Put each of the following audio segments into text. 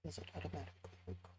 Does it automatically record?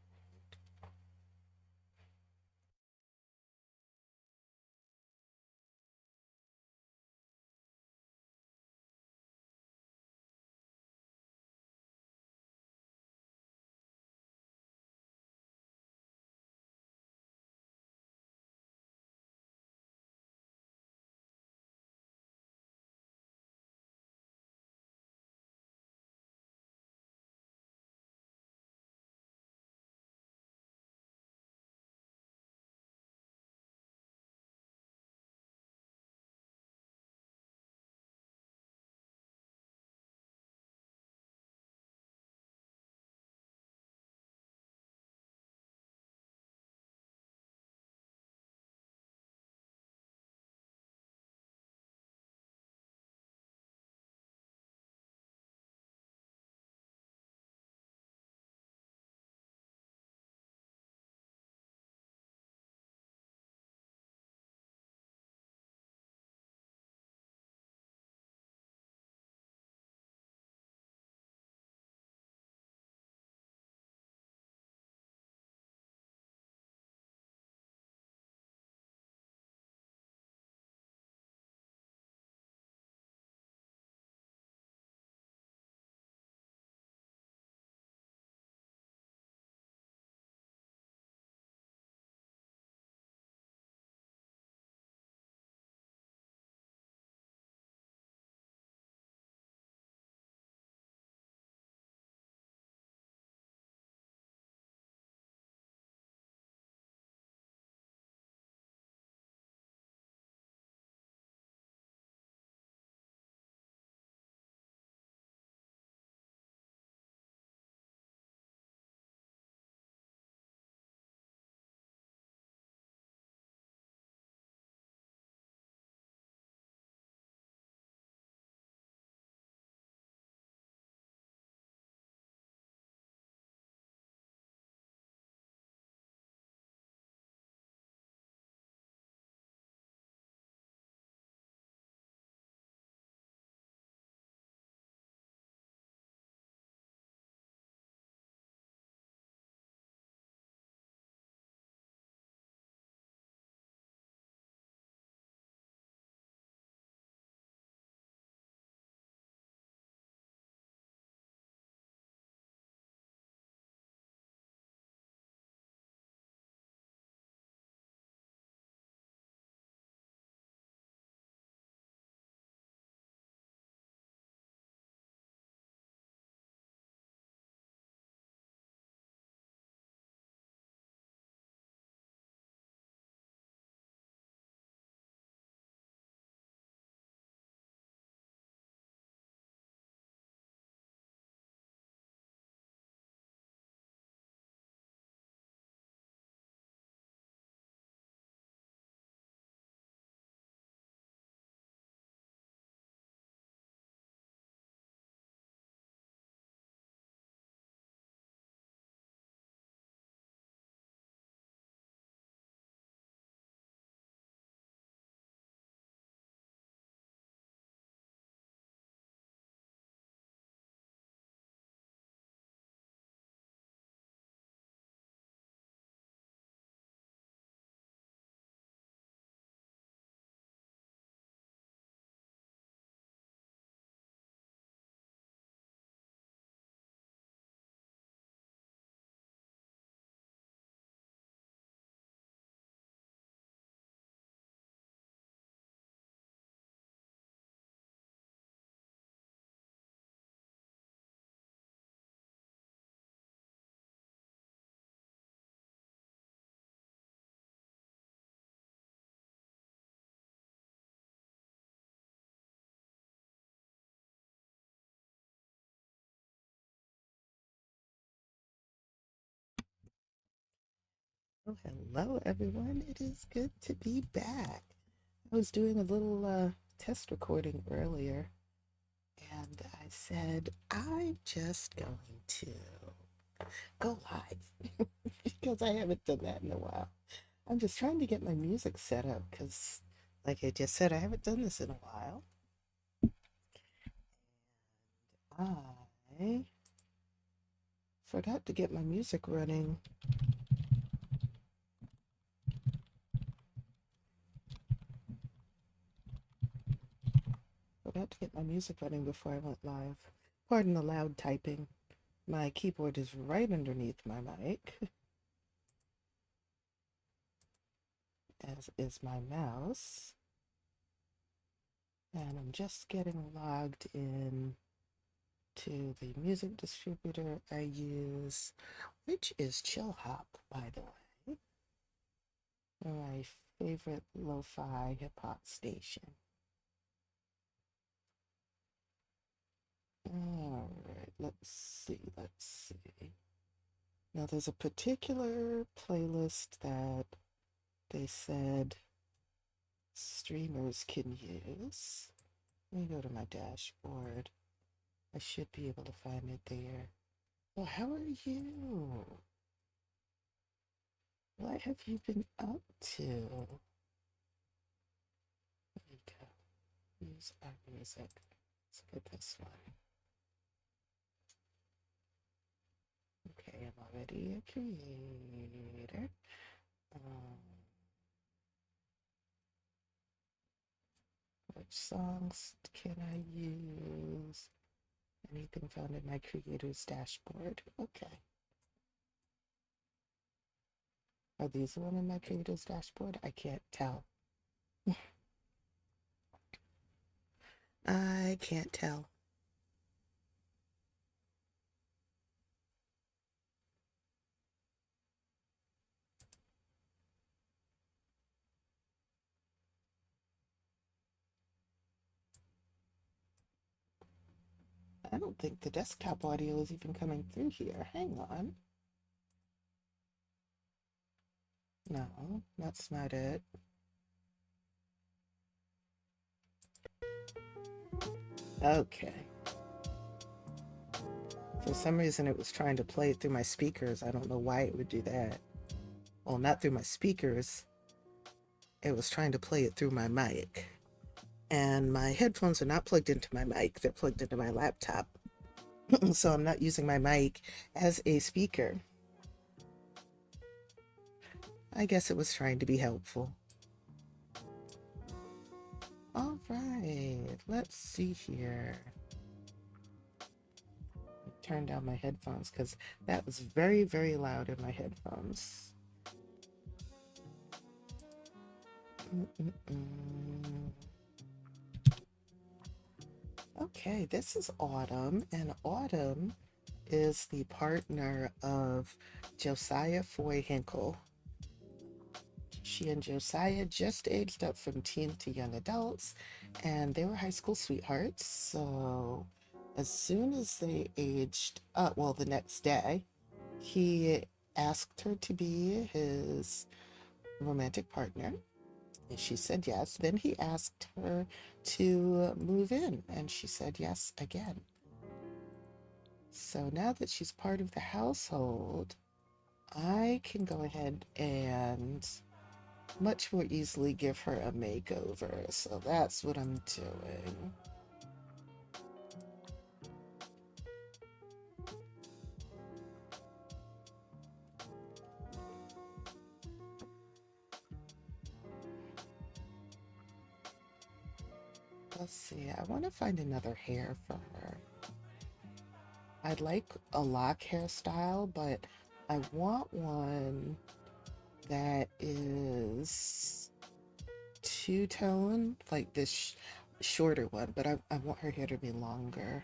Oh, hello, everyone. It is good to be back. I was doing a little test recording earlier, and I said, I'm just going to go live because I haven't done that in a while. I'm just trying to get my music set up because, like I just said, I haven't done this in a while. I Forgot to get my music running. Forgot to get my music running before I went live. Pardon the loud typing. My keyboard is right underneath my mic, as is my mouse. And I'm just getting logged in to the music distributor I use, which is Chill Hop, by the way. My favorite lo-fi hip-hop station. All right, let's see. Now there's a particular playlist that they said streamers can use. Let me go to my dashboard. I should be able to find it there. Well, how are you? What have you been up to? There we go. Use our music. Let's get this one. Okay, I'm already a creator. Which songs can I use? Anything found in my creator's dashboard? Okay. Are these the one in my creator's dashboard? I can't tell. I can't tell. I don't think the desktop audio is even coming through here. Hang on. No, that's not it. Okay. For some reason, it was trying to play it through my speakers. I don't know why it would do that. Well, not through my speakers. It was trying to play it through my mic. And my headphones are not plugged into my mic. They're plugged into my laptop. So I'm not using my mic as a speaker. I guess it was trying to be helpful. All right, let's see here. Turn down my headphones because that was very, very loud in my headphones. Okay, this is Autumn, and Autumn is the partner of Josiah Foy Hinkle. She and Josiah just aged up from teen to young adults, and they were high school sweethearts. So as soon as they aged up, well, the next day, he asked her to be his romantic partner. And she said yes. Then he asked her to move in, and she said yes again. So now that she's part of the household, I can go ahead and much more easily give her a makeover. So that's what I'm doing. Let's see, I want to find another hair for her. I'd like a lock hairstyle, but I want one that is two-tone, like this shorter one, but I want her hair to be longer.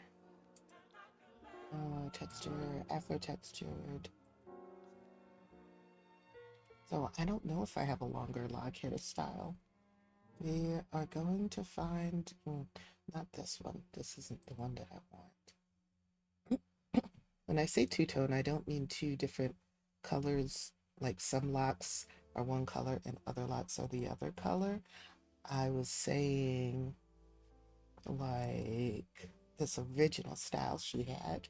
Texture, Afro-textured. So I don't know if I have a longer lock hairstyle. We are going to find, not this one. This isn't the one that I want. When I say two-tone, I don't mean two different colors, like some locks are one color and other locks are the other color. I was saying like this original style she had.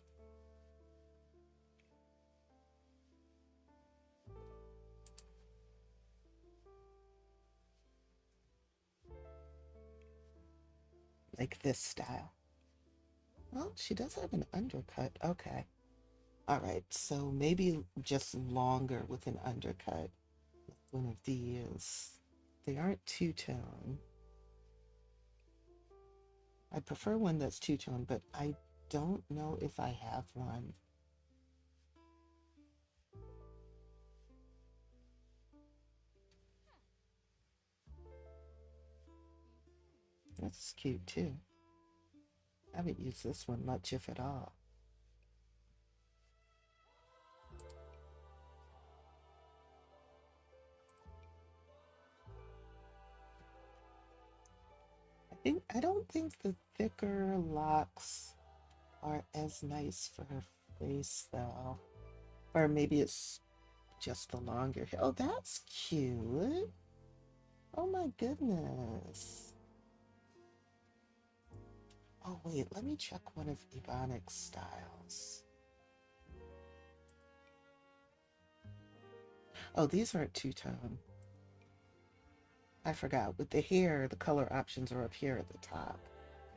Like this style. Well, she does have an undercut. Okay. All right, so maybe just longer with an undercut. One of these. They aren't two-tone. I prefer one that's two-tone, but I don't know if I have one. That's cute too. I haven't used this one much, if at all. I don't think the thicker locks are as nice for her face though. Or maybe it's just the longer hair. Oh, that's cute. Oh my goodness. Oh wait, let me check one of Ebonics' styles. Oh, these aren't two-tone. I forgot. With the hair, the color options are up here at the top.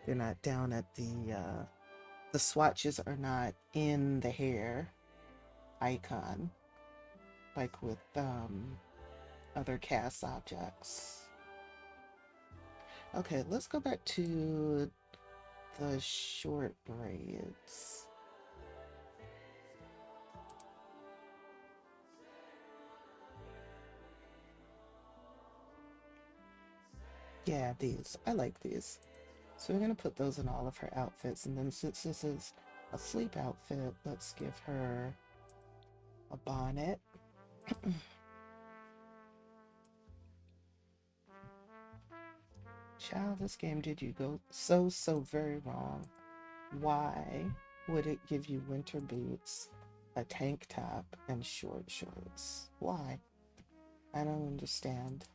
They're not down at the swatches are not in the hair icon, like with other cast objects. Okay, let's go back to the short braids. Yeah, these. I like these. So we're going to put those in all of her outfits. And then since this is a sleep outfit, let's give her a bonnet. Child, this game did you go so very wrong. Why would it give you winter boots, a tank top, and short shorts? Why? I don't understand.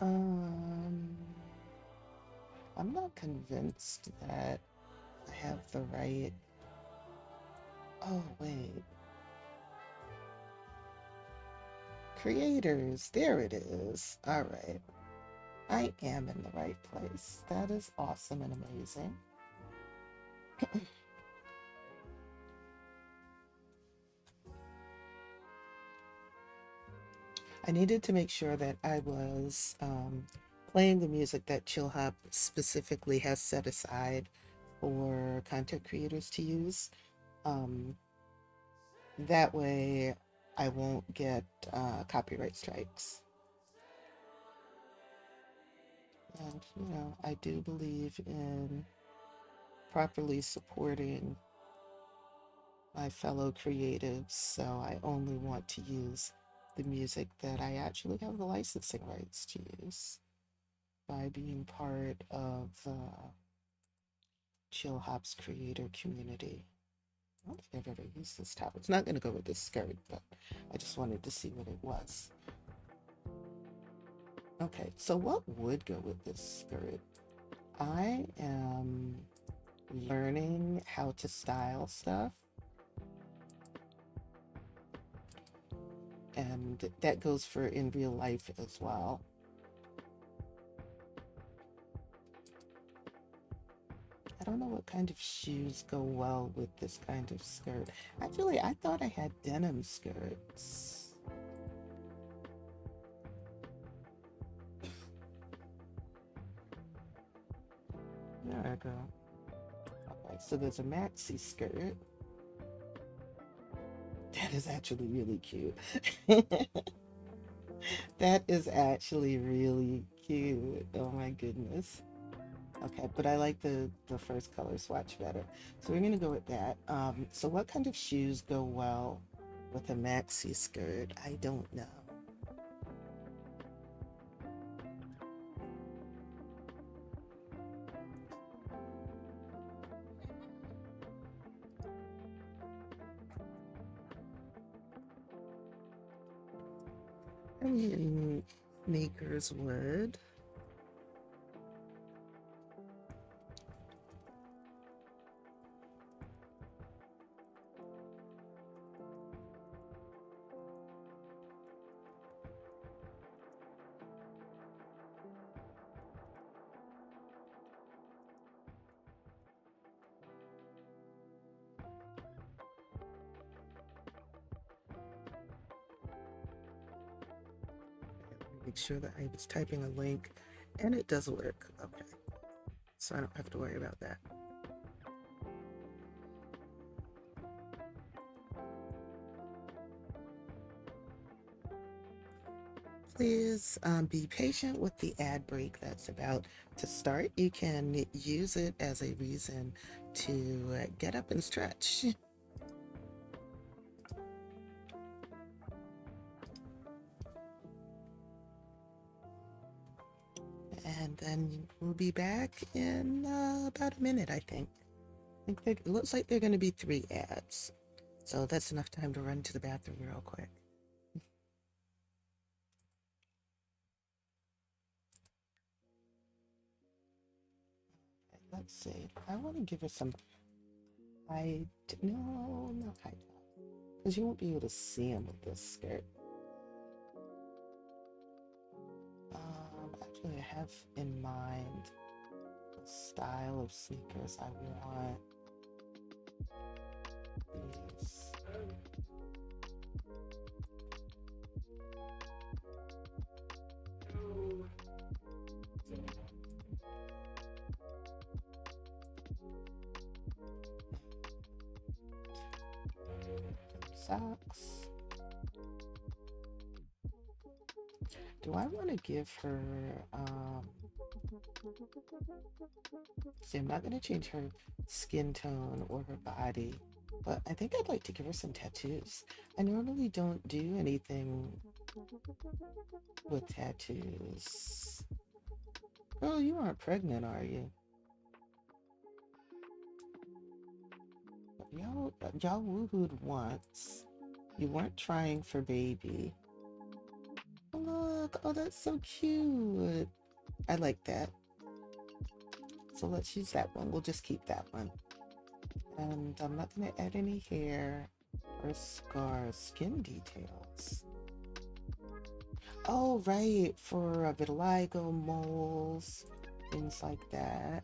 Um, I'm not convinced that I have the right. Oh, wait. Creators. There it is. All right. I am in the right place. That is awesome and amazing. I needed to make sure that I was playing the music that Chill Hop specifically has set aside for content creators to use. Um, that way I won't get copyright strikes. And, I do believe in properly supporting my fellow creatives, so I only want to use the music that I actually have the licensing rights to use by being part of Chill Hop's creator community. I don't think I've ever used this top. It's not going to go with this skirt, but I just wanted to see what it was. Okay, so what would go with this skirt? I am learning how to style stuff. And that goes for in real life as well. I don't know what kind of shoes go well with this kind of skirt. Actually, I thought I had denim skirts. There I go. Okay, so there's a maxi skirt. That is actually really cute. That is actually really cute. Oh my goodness. Okay, but I like the first color swatch better. So we're gonna go with that. So what kind of shoes go well with a maxi skirt? I don't know. I mean, makers would. Make sure that I was typing a link and it does work. Okay, so I don't have to worry about that. Please be patient with the ad break that's about to start. You can use it as a reason to get up and stretch. And then we'll be back in about a minute, I think. It looks like there are going to be 3 ads. So that's enough time to run to the bathroom real quick. Let's see. I want to give her some high. No, not high top. Because you won't be able to see them with this skirt. Actually, I have in mind the style of sneakers I want. These. Socks. Do I want to give her, see, I'm not going to change her skin tone or her body, but I think I'd like to give her some tattoos. I normally don't do anything with tattoos. Girl, you aren't pregnant, are you? Y'all woohooed once. You weren't trying for baby. Look, oh, that's so cute. I like that. So let's use that one. We'll just keep that one. And I'm not going to add any hair or skin details. Oh, right, for vitiligo, moles, things like that.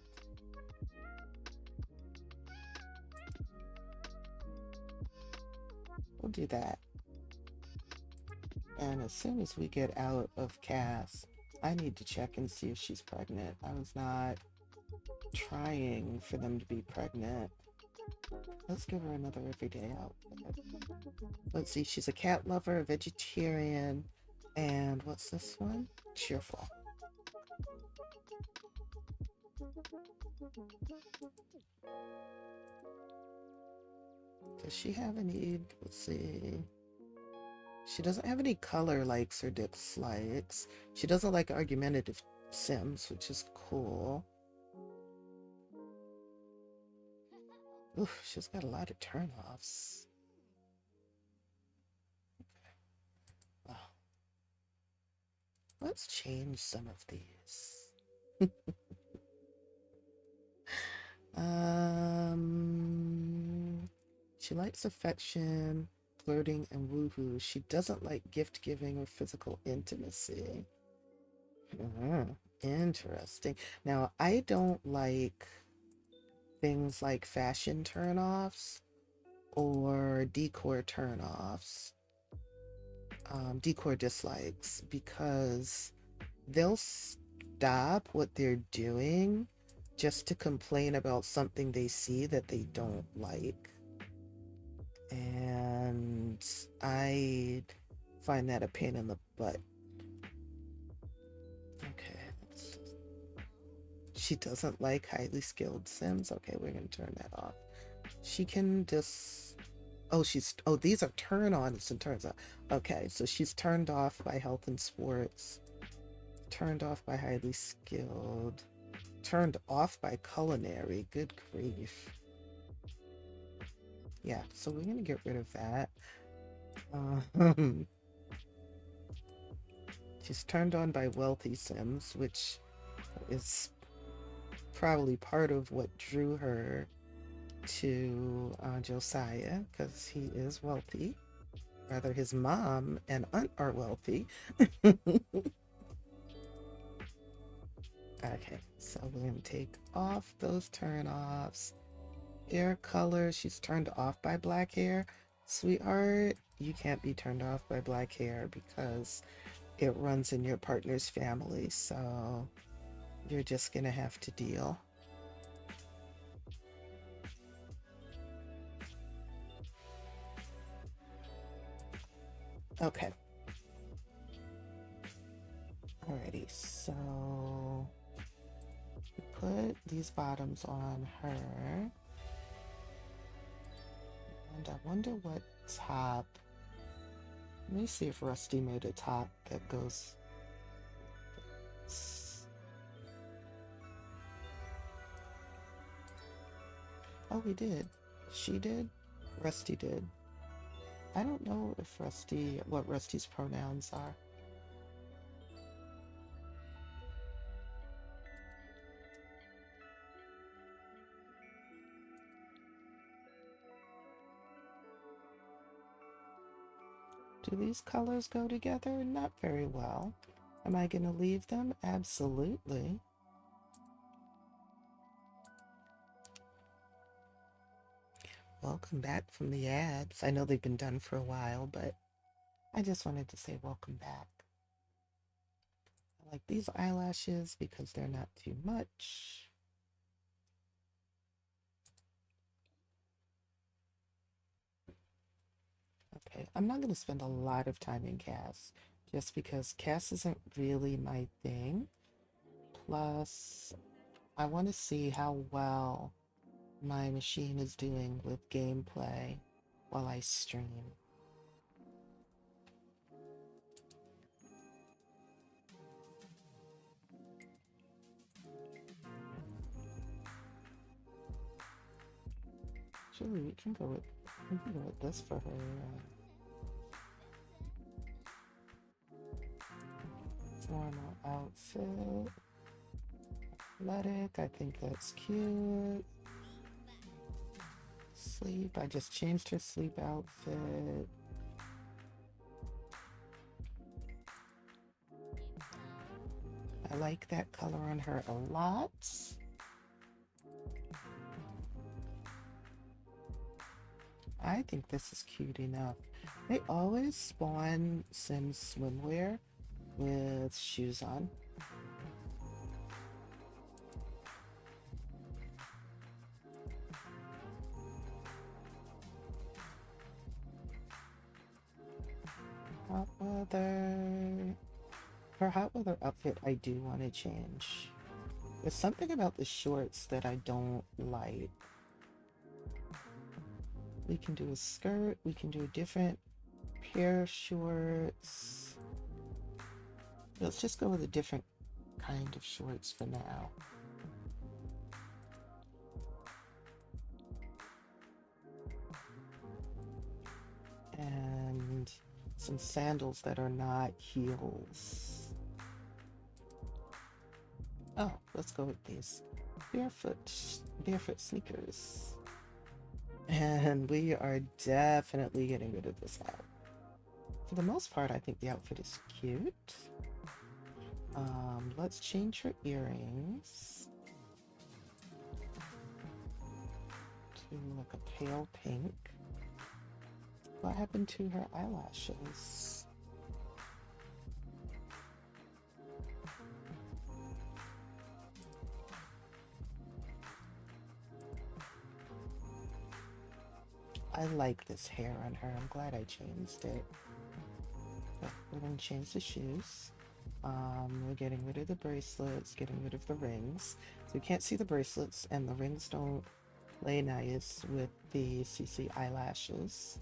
We'll do that. And as soon as we get out of Cass, I need to check and see if she's pregnant. I was not trying for them to be pregnant. Let's give her another everyday outfit. Let's see, she's a cat lover, a vegetarian, and what's this one? Cheerful. Does she have any, let's see. She doesn't have any color likes or dislikes. She doesn't like argumentative Sims, which is cool. Ooh, she's got a lot of turnoffs. Okay. Well, let's change some of these. She likes affection, flirting, and woohoo. She doesn't like gift giving or physical intimacy. Interesting. Now, I don't like things like fashion turnoffs or decor turnoffs, decor dislikes, because they'll stop what they're doing just to complain about something they see that they don't like. And I find that a pain in the butt. Okay. She doesn't like highly skilled Sims. Okay, we're going to turn that off. She can just... Oh, these are turn-ons and turns off. Okay, so she's turned off by health and sports. Turned off by highly skilled. Turned off by culinary. Good grief. Yeah, so we're going to get rid of that. She's turned on by wealthy Sims, which is probably part of what drew her to Josiah, because he is wealthy. Rather, his mom and aunt are wealthy. Okay, so we're going to take off those turn-offs. Hair color, she's turned off by black hair. Sweetheart, you can't be turned off by black hair because it runs in your partner's family, so you're just going to have to deal. Okay. Alrighty, so put these bottoms on her. And I wonder what top. Let me see if Rusty made a top that goes. Oh, we did. She did. Rusty did. I don't know if what Rusty's pronouns are. Do these colors go together? Not very well. Am I going to leave them? Absolutely. Welcome back from the ads. I know they've been done for a while, but I just wanted to say welcome back. I like these eyelashes because they're not too much. Okay, I'm not going to spend a lot of time in CAS just because CAS isn't really my thing. Plus, I want to see how well my machine is doing with gameplay while I stream. Actually, we can go with this for her. Formal outfit. Athletic, I think that's cute. Sleep, I just changed her sleep outfit. I like that color on her a lot. I think this is cute enough. They always spawn Sims swimwear with shoes on. Hot weather. Her hot weather outfit I do want to change. There's something about the shorts that I don't like. We can do a skirt. We can do a different pair of shorts. Let's just go with a different kind of shorts for now. And some sandals that are not heels. Oh, let's go with these barefoot sneakers. And we are definitely getting rid of this hat. For the most part, I think the outfit is cute. Let's change her earrings to like a pale pink. What happened to her eyelashes? I like this hair on her. I'm glad I changed it. But we're going to change the shoes. We're getting rid of the bracelets, getting rid of the rings. So you can't see the bracelets, and the rings don't play nice with the CC eyelashes.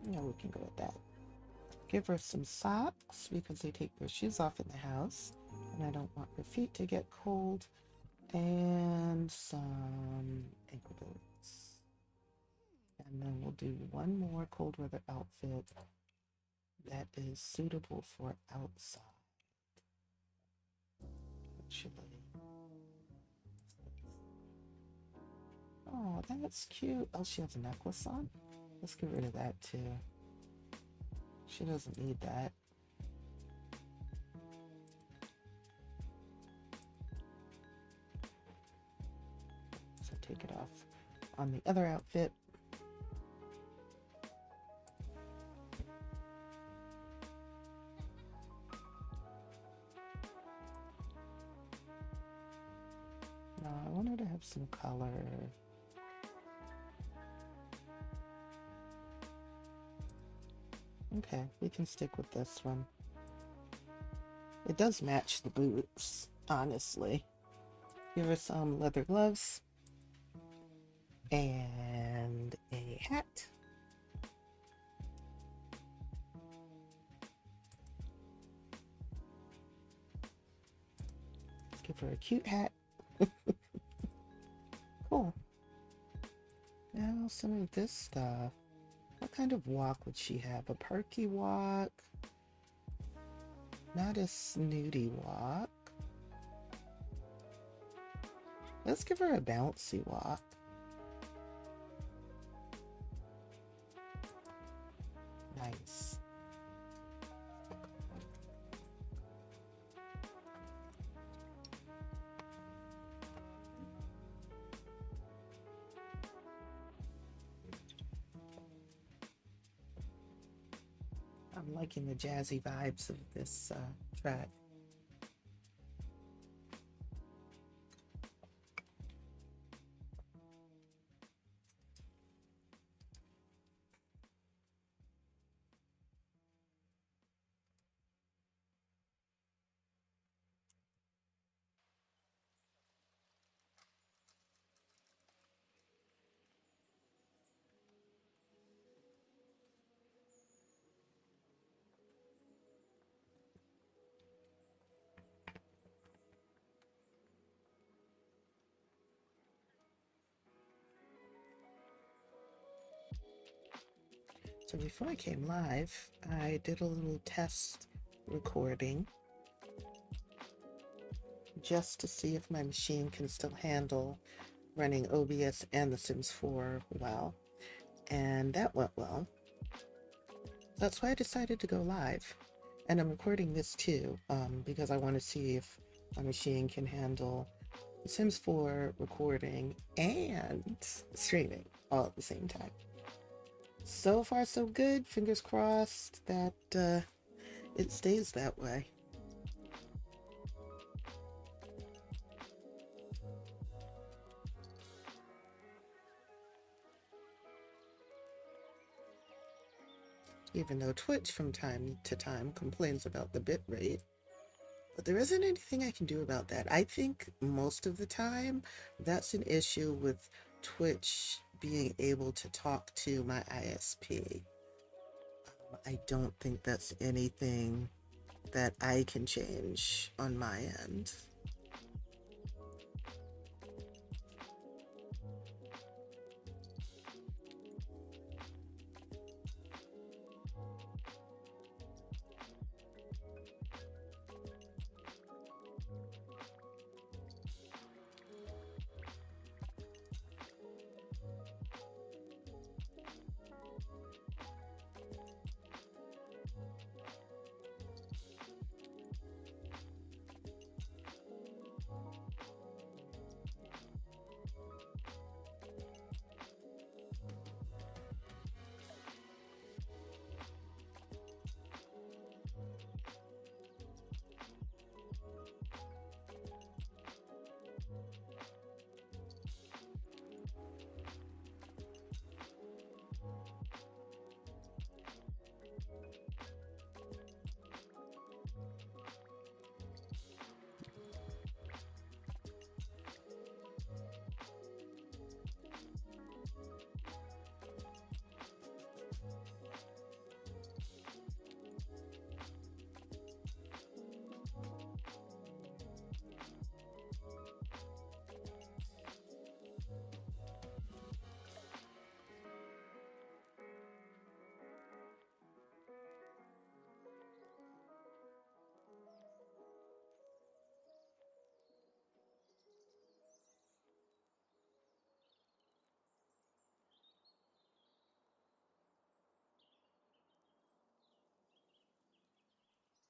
Yeah, we can go with that. Give her some socks because they take their shoes off in the house, and I don't want her feet to get cold. and some ankle boots. And then we'll do one more cold weather outfit that is suitable for outside. Actually. Oh, that's cute. Oh, she has a necklace on? Let's get rid of that too. She doesn't need that. So take it off on the other outfit. No, I want her to have some color. Okay, we can stick with this one. It does match the boots, honestly. Give her some leather gloves and a hat. Let's give her a cute hat. Cool. Now some of this stuff. What kind of walk would she have? A perky walk? Not a snooty walk. Let's give her a bouncy walk. Nice. I'm liking the jazzy vibes of this track. So before I came live, I did a little test recording just to see if my machine can still handle running OBS and The Sims 4 well, and that went well. That's why I decided to go live, and I'm recording this too because I want to see if my machine can handle The Sims 4 recording and streaming all at the same time. So far so good, fingers crossed that it stays that way. Even though Twitch from time to time complains about the bitrate, but there isn't anything I can do about that. I think most of the time that's an issue with Twitch being able to talk to my ISP. I don't think that's anything that I can change on my end.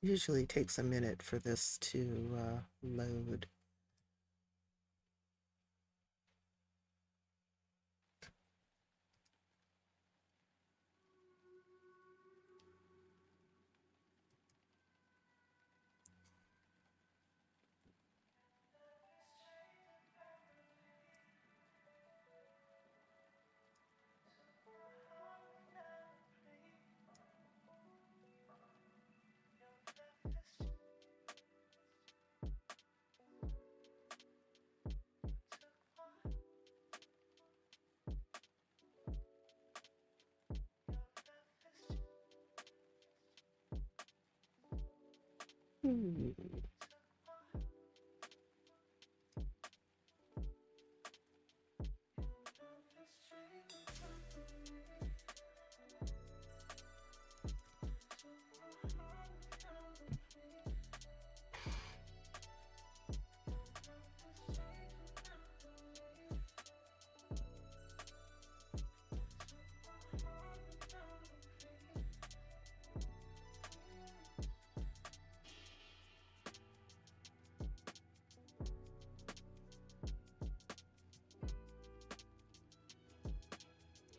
Usually takes a minute for this to load. Hmm.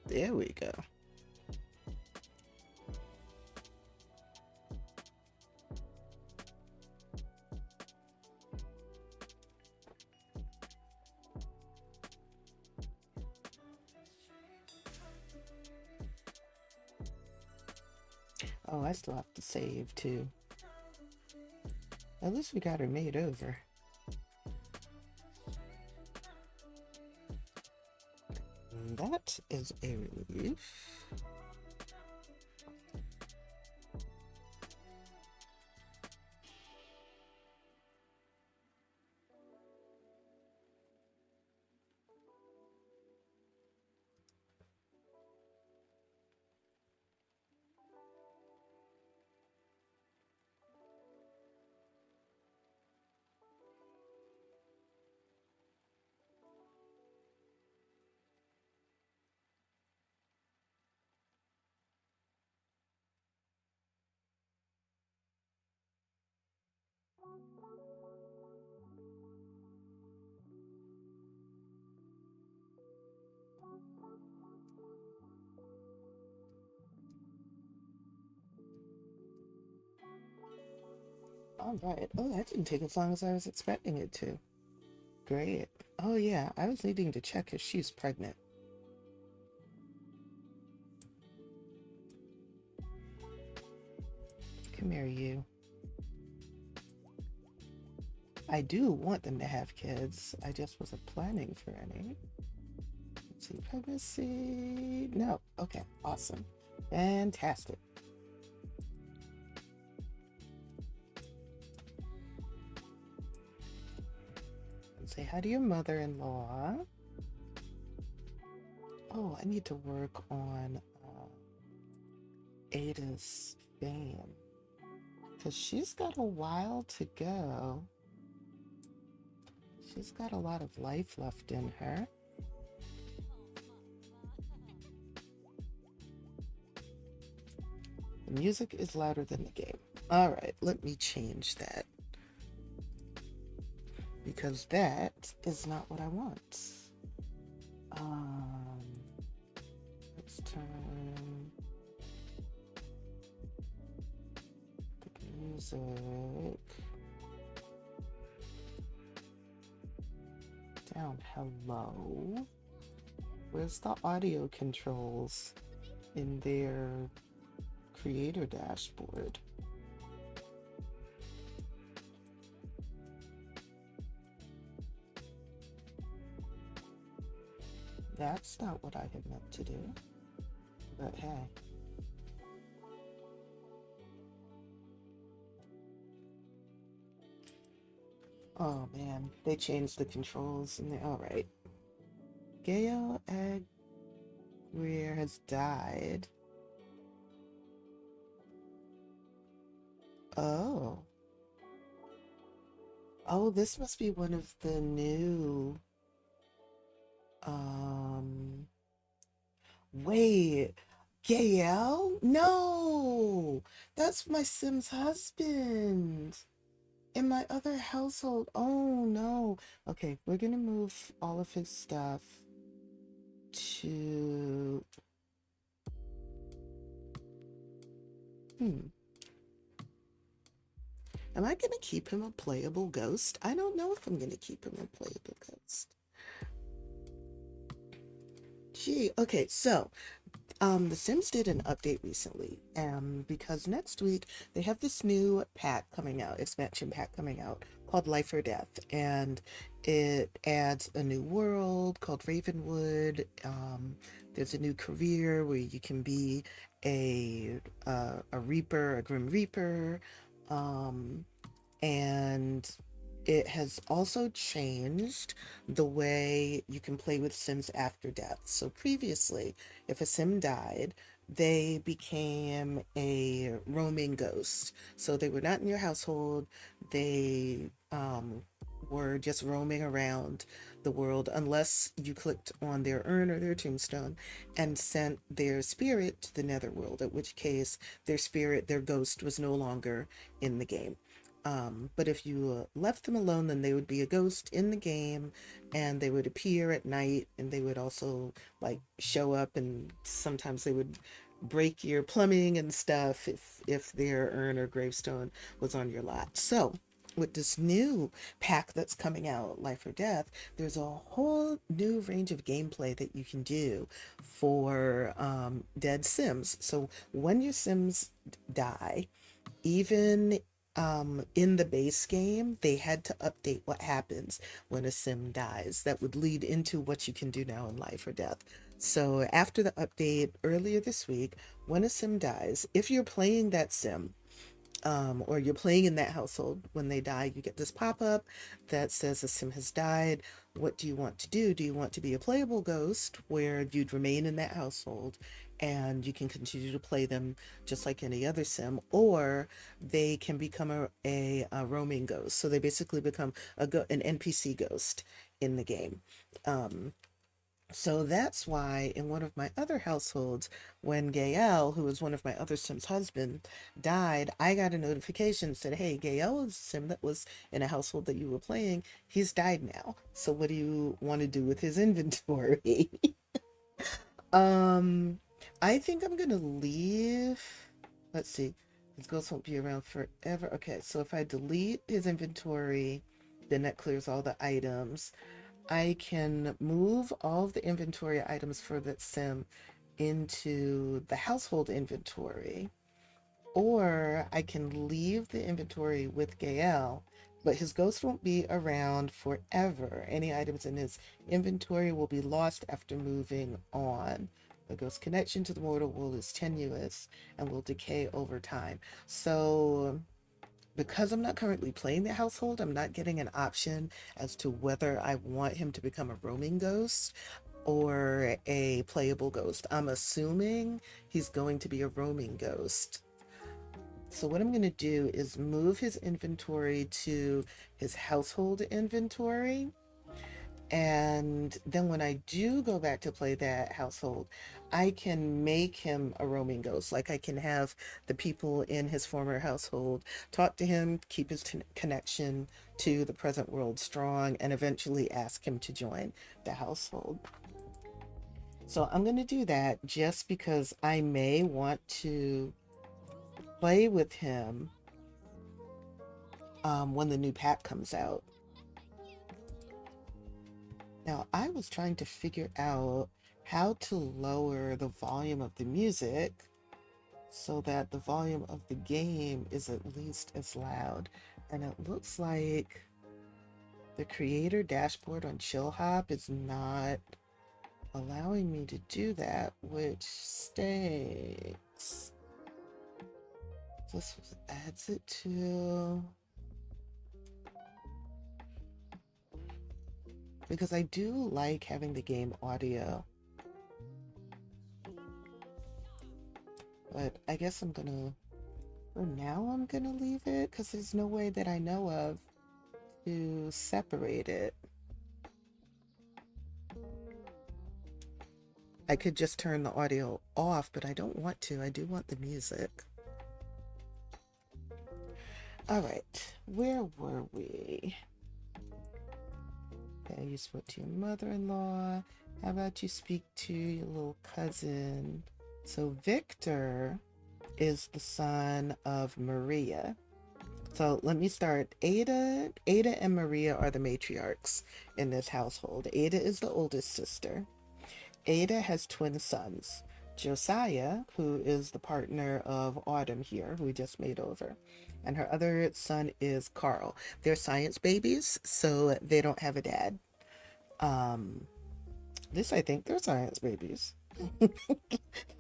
There we go. Oh, I still have to save too. At least we got her made over. That is a relief. All right. Oh, that didn't take as long as I was expecting it to. Great. Oh, yeah. I was needing to check if she's pregnant. Come here, you. I do want them to have kids. I just wasn't planning for any. Let's see. Pregnancy. No. Okay. Awesome. Fantastic. Say hi to your mother-in-law. Oh, I need to work on Ada's fame. Because she's got a while to go. She's got a lot of life left in her. The music is louder than the game. All right, let me change that. Because that is not what I want. Let's turn the music down. Hello? Where's the audio controls in their creator dashboard? That's not what I had meant to do. But hey. Oh man, they changed the controls and they alright. Gail Agrier has died. Oh. Oh, this must be one of the new wait. Gael? No, that's my Sim's husband in my other household. Oh no. Okay, we're gonna move all of his stuff to. Hmm. Am I gonna keep him a playable ghost? I don't know if I'm gonna keep him a playable ghost. Gee, okay, so The Sims did an update recently, because next week they have this new pack coming out, expansion pack coming out called Life or Death, and it adds a new world called Ravenwood. There's a new career where you can be a reaper, a grim reaper, um, and it has also changed the way you can play with Sims after death. So previously, if a Sim died, they became a roaming ghost. So they were not in your household. They were just roaming around the world unless you clicked on their urn or their tombstone and sent their spirit to the netherworld, at which case their spirit, their ghost, was no longer in the game. But if you left them alone, then they would be a ghost in the game, and they would appear at night, and they would also like show up, and sometimes they would break your plumbing and stuff if their urn or gravestone was on your lot. So with this new pack that's coming out, Life or Death, there's a whole new range of gameplay that you can do for dead Sims. So when your Sims die, even in the base game, they had to update what happens when a sim dies. That would lead into what you can do now in Life or Death. So after the update earlier this week, when a sim dies, if you're playing that sim, or you're playing in that household, when they die, you get this pop-up that says a sim has died. What do you want to do? Do you want to be a playable ghost where you'd remain in that household and you can continue to play them just like any other sim, or they can become a roaming ghost. So they basically become an NPC ghost in the game. Um, so that's why in one of my other households, when Gael, who was one of my other Sim's husband, died, I got a notification that said, hey, Gael is Sim that was in a household that you were playing. He's died now. So what do you want to do with his inventory? um, I think I'm gonna leave. Let's see. His ghost won't be around forever. Okay, so if I delete his inventory, then that clears all the items. I can move all of the inventory items for that sim into the household inventory, or I can leave the inventory with Gael, but his ghost won't be around forever. Any items in his inventory will be lost after moving on. The ghost connection to the mortal world is tenuous and will decay over time. So because I'm not currently playing the household, I'm not getting an option as to whether I want him to become a roaming ghost or a playable ghost. I'm assuming he's going to be a roaming ghost. So what I'm going to do is move his inventory to his household inventory. And then when I do go back to play that household, I can make him a roaming ghost. Like I can have the people in his former household talk to him, keep his connection to the present world strong, and eventually ask him to join the household. So I'm going to do that just because I may want to play with him when the new pack comes out. Now, I was trying to figure out how to lower the volume of the music so that the volume of the game is at least as loud. And it looks like the creator dashboard on ChillHop is not allowing me to do that, which stinks. This adds it to... Because I do like having the game audio. But I guess for now I'm gonna leave it because there's no way that I know of to separate it. I could just turn the audio off, but I don't want to. I do want the music. All right, where were we? Okay, you spoke to your mother-in-law. How about you speak to your little cousin? So Victor is the son of Maria. So let me start. Ada and Maria are the matriarchs in this household. Ada is the oldest sister. Ada has twin sons. Josiah, who is the partner of Autumn here, who we just made over. And her other son is Carl. They're science babies, so they don't have a dad. At least I think they're science babies.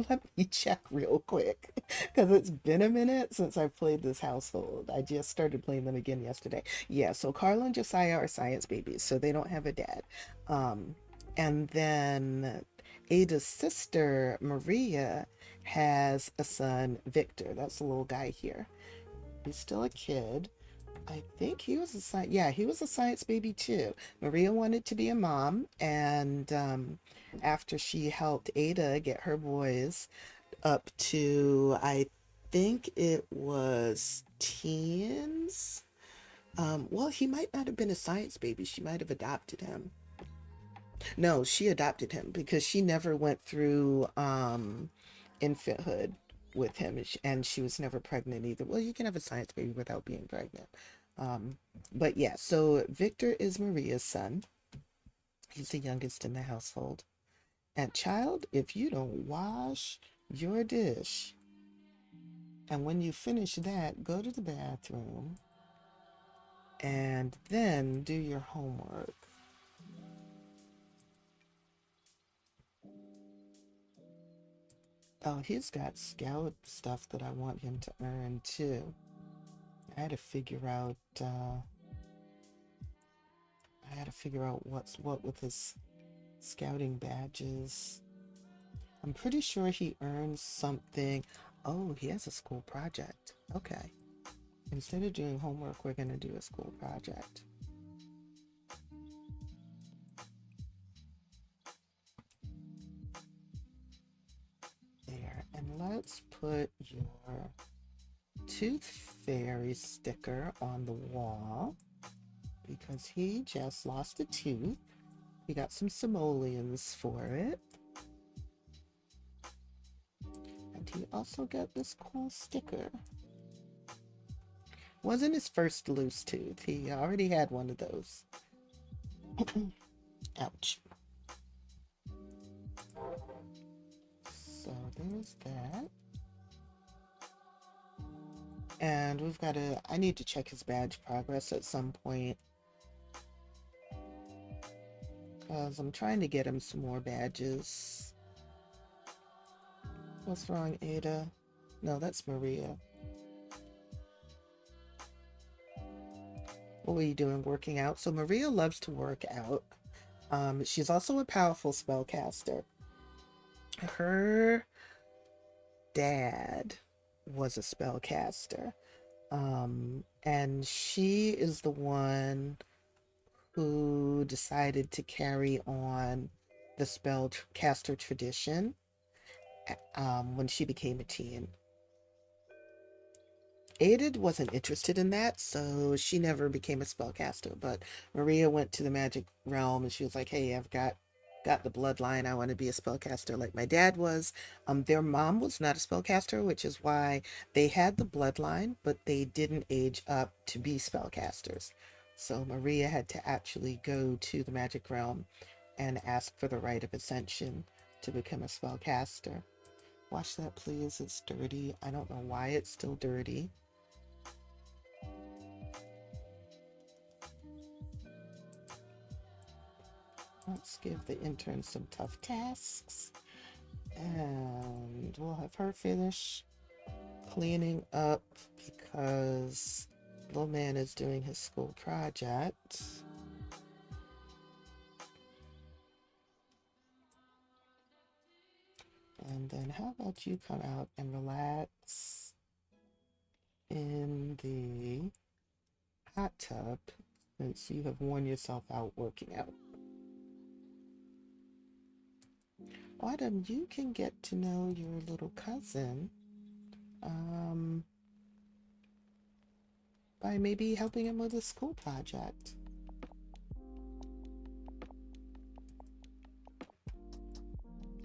Let me check real quick because it's been a minute since I've played this household. I just started playing them again yesterday. Yeah, so Carla and Josiah are science babies, so they don't have a dad. Um, and then Ada's sister, Maria, has a son, Victor. That's the little guy here. He's still a kid. I think he was a science, yeah, he was a science baby too. Maria wanted to be a mom, and after she helped Ada get her boys up to, I think it was teens. Well, he might not have been a science baby. She might have adopted him. No, she adopted him because she never went through infanthood with him, and she was never pregnant either. Well, you can have a science baby without being pregnant. Um, but yeah, so Victor is Maria's son. He's the youngest in the household. And child, if you don't wash your dish, and when you finish that, go to the bathroom and then do your homework. Oh, he's got scout stuff that I want him to earn too. I had to figure out what's what with his scouting badges. I'm pretty sure he earns something. Oh, he has a school project. Okay. Instead of doing homework, we're going to do a school project. There. And let's put your Tooth Fairy sticker on the wall because he just lost a tooth. We got some simoleons for it. And he also got this cool sticker. Wasn't his first loose tooth. He already had one of those. Ouch. So there's that. And we've got to, I need to check his badge progress at some point. Because I'm trying to get him some more badges. What's wrong, Ada? No, that's Maria. What were you doing, working out? So Maria loves to work out. She's also a powerful spellcaster. Her dad was a spellcaster. And she is the one who decided to carry on the spellcaster tradition when she became a teen. Ada wasn't interested in that, so she never became a spellcaster. But Maria went to the magic realm and she was like, "Hey, I've got the bloodline. I want to be a spellcaster like my dad was." Their mom was not a spellcaster, which is why they had the bloodline, but they didn't age up to be spellcasters. So Maria had to actually go to the magic realm and ask for the rite of ascension to become a spellcaster. Wash that, please. It's dirty. I don't know why it's still dirty. Let's give the intern some tough tasks. And we'll have her finish cleaning up because little man is doing his school project. And then how about you come out and relax in the hot tub since you have worn yourself out working out. Autumn, you can get to know your little cousin um, by maybe helping him with a school project.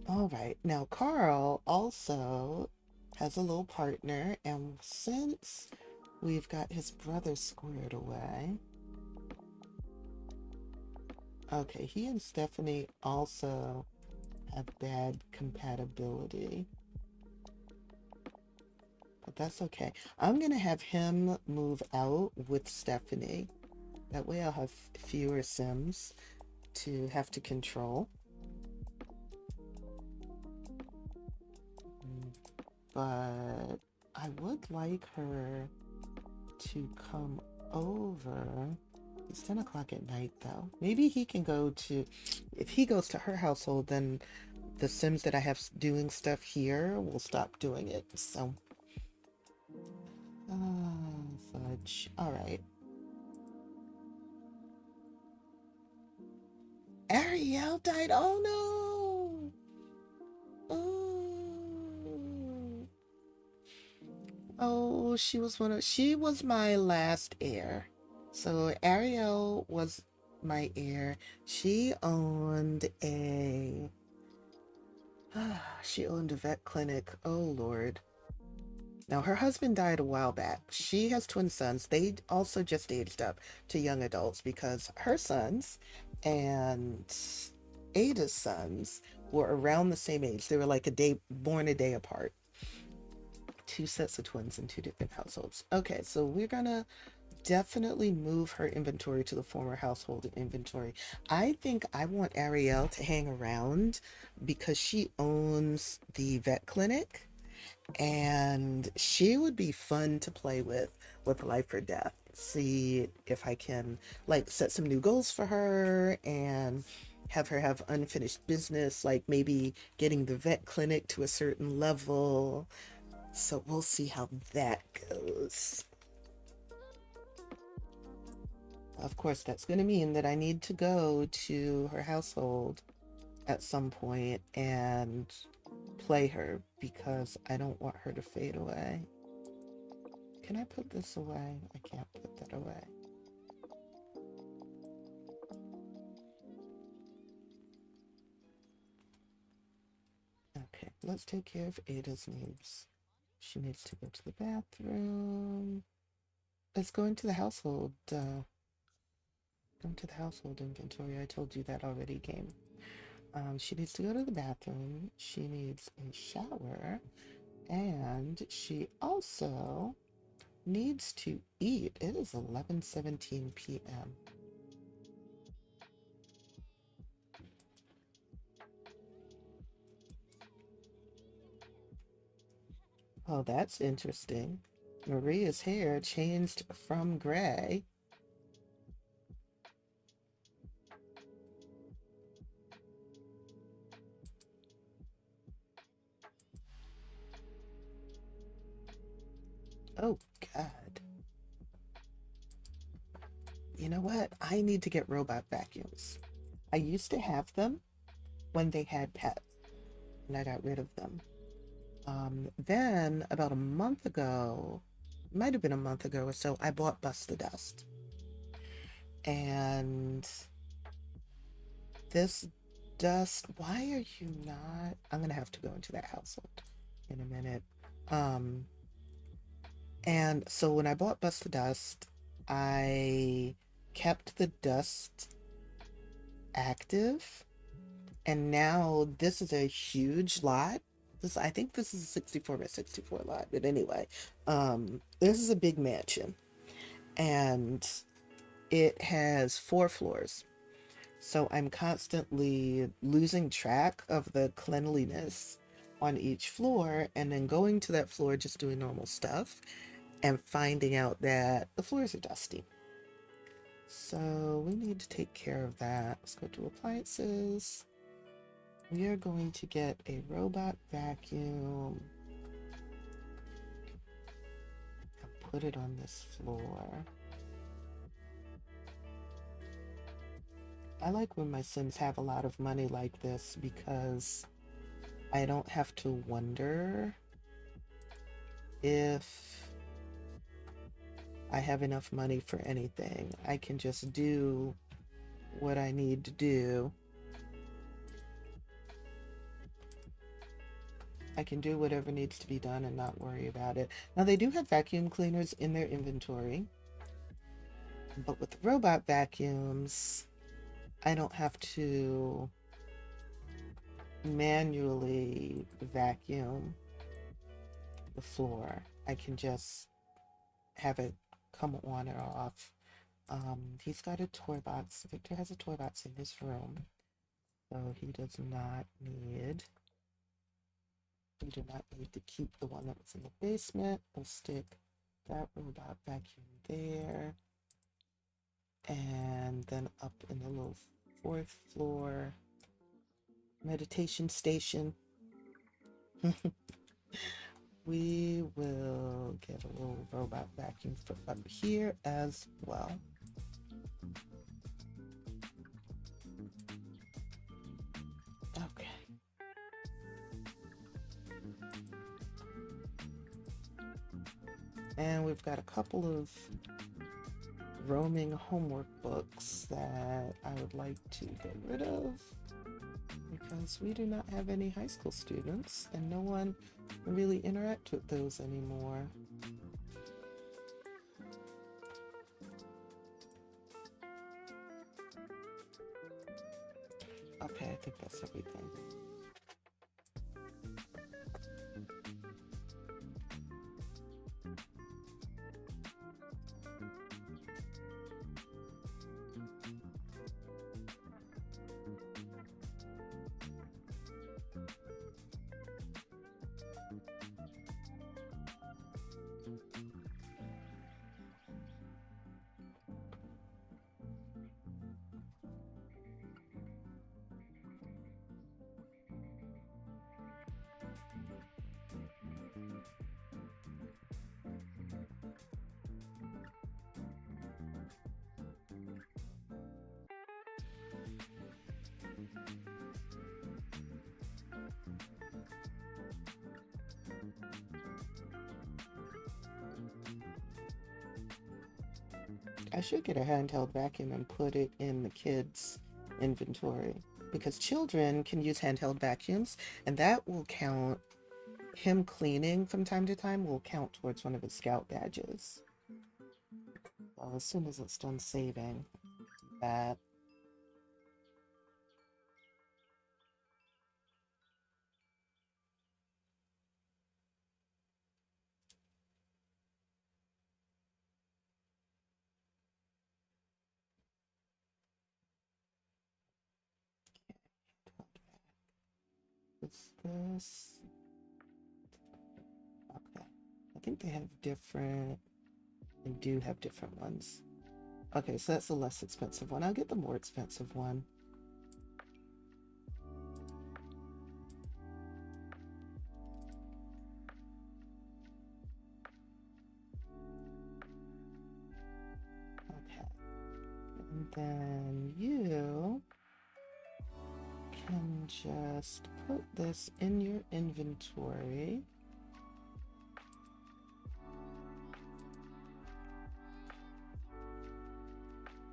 All right. Now, Carl also has a little partner, and since we've got his brother squared away, okay, he and Stephanie also have bad compatibility, but that's okay. I'm gonna have him move out with Stephanie. That way I'll have fewer Sims to have to control. But I would like her to come over. It's 10 o'clock at night, though. Maybe he can go to, if he goes to her household, then the Sims that I have doing stuff here will stop doing it. So, fudge. All right. Ariel died. Oh no. Oh. Oh, she was my last heir. So Ariel was my heir. She owned a she owned a vet clinic. Oh Lord. Now her husband died a while back. She has twin sons. They also just aged up to young adults because her sons and Ada's sons were around the same age. They were like born a day apart. Two sets of twins in two different households. Okay, so we're gonna definitely move her inventory to the former household inventory. I think I want Ariel to hang around because she owns the vet clinic and she would be fun to play with life or death. See if I can like set some new goals for her and have her have unfinished business, like maybe getting the vet clinic to a certain level. So we'll see how that goes. Of course, that's going to mean that I need to go to her household at some point and play her because I don't want her to fade away. Can I put this away? I can't put that away. Okay, let's take care of Ada's needs. She needs to go to the bathroom. Let's go into the household. Go into the household inventory. I told you that already, game. She needs to go to the bathroom. She needs a shower. And she also needs to eat. It is 11:17 p.m. Oh, that's interesting. Maria's hair changed from gray. Oh, God. You know what? I need to get robot vacuums. I used to have them when they had pets, and I got rid of them. Then, about a month ago, might have been a month ago or so, I bought Bust the Dust. And this dust, why are you not? I'm gonna have to go into that household in a minute. Um, and so when I bought Bust the Dust, I kept the dust active, and now this is a huge lot. I think this is a 64 by 64 lot, but anyway, this is a big mansion, and it has 4 floors. So I'm constantly losing track of the cleanliness on each floor and then going to that floor just doing normal stuff and finding out that the floors are dusty. So we need to take care of that. Let's go to appliances. We are going to get a robot vacuum and put it on this floor. I like when my Sims have a lot of money like this because I don't have to wonder if I have enough money for anything. I can just do what I need to do. I can do whatever needs to be done and not worry about it. Now, they do have vacuum cleaners in their inventory, but with the robot vacuums, I don't have to manually vacuum the floor. I can just have it come on or off. He's got a toy box. Victor has a toy box in his room, so he does not need. We do not need to keep the one that was in the basement. We'll stick that robot vacuum there. And then up in the little fourth floor meditation station, we will get a little robot vacuum for up here as well. Okay. And we've got a couple of roaming homework books that I would like to get rid of because we do not have any high school students and no one can really interact with those anymore. Okay, I think that's everything. I should get a handheld vacuum and put it in the kids' inventory because children can use handheld vacuums and that will count. Him cleaning from time to time will count towards one of his scout badges. Well, as soon as it's done saving that. What's this? Okay. I think they have different. They do have different ones. Okay, so that's the less expensive one. I'll get the more expensive one. Okay. And then you can just put this in your inventory.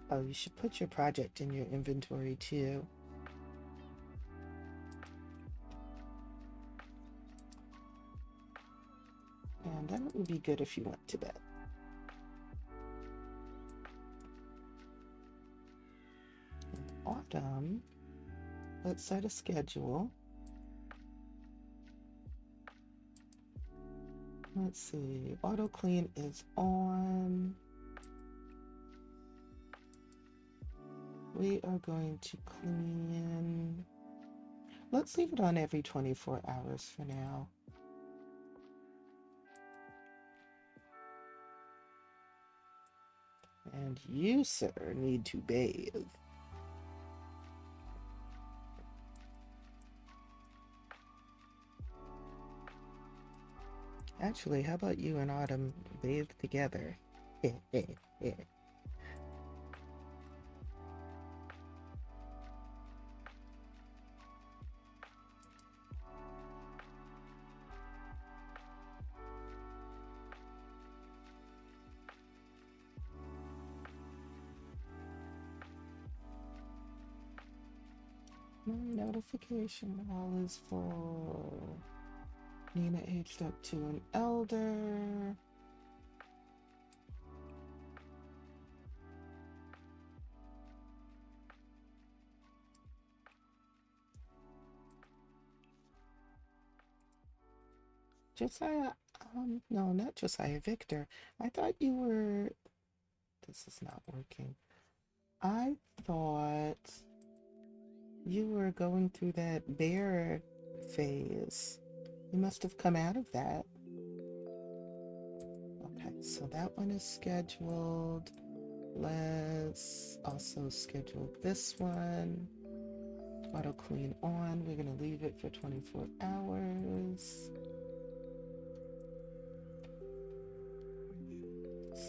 Oh, you should put your project in your inventory too. And that would be good if you went to bed. In autumn, let's set a schedule. Let's see, auto clean is on. We are going to clean. Let's leave it on every 24 hours for now. And you, sir, need to bathe. Actually, how about you and Autumn bathe together? My notification all is full. Nina aged up to an elder. Josiah, no, not Josiah, Victor. I thought you were. This is not working. I thought you were going through that bear phase. You must have come out of that. Okay, so that one is scheduled. Let's also schedule this one. Auto clean on. We're going to leave it for 24 hours.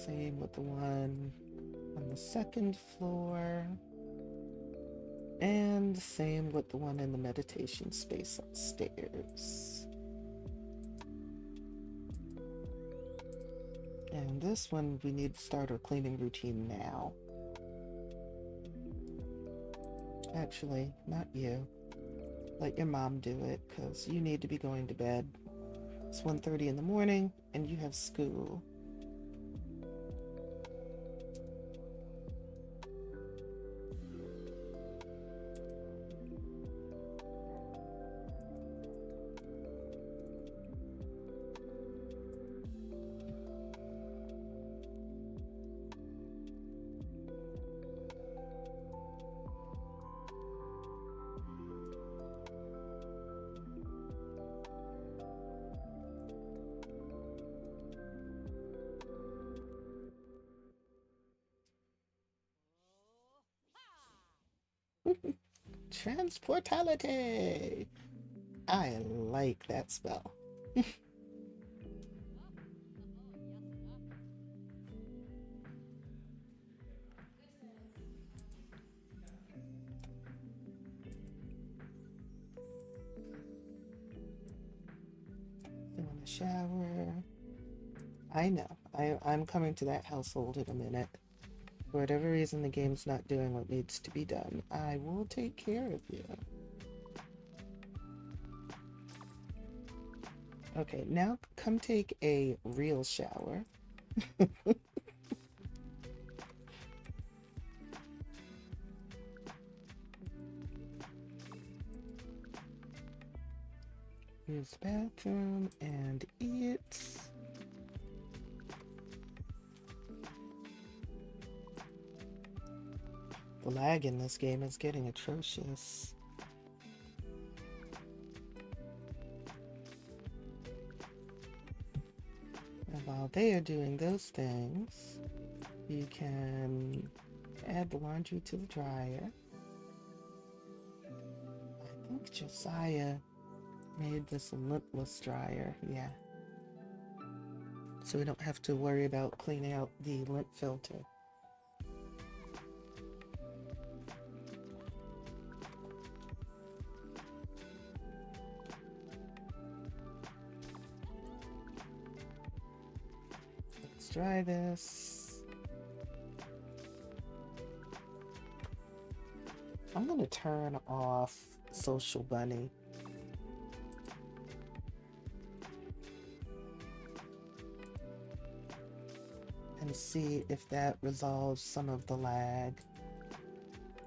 Same with the one on the second floor. And same with the one in the meditation space upstairs. And this one, we need to start our cleaning routine now. Actually, not you. Let your mom do it, because you need to be going to bed. It's 1:30 in the morning, and you have school. Transportality! I like that spell. In the shower. I know. I'm coming to that household in a minute. For whatever reason, the game's not doing what needs to be done. I will take care of you. Okay, now come take a real shower. Use the bathroom and eat. The lag in this game is getting atrocious. And while they are doing those things, you can add the laundry to the dryer. I think Josiah made this a lintless dryer, yeah. So we don't have to worry about cleaning out the lint filter. Let's try this. I'm gonna turn off Social Bunny. And see if that resolves some of the lag.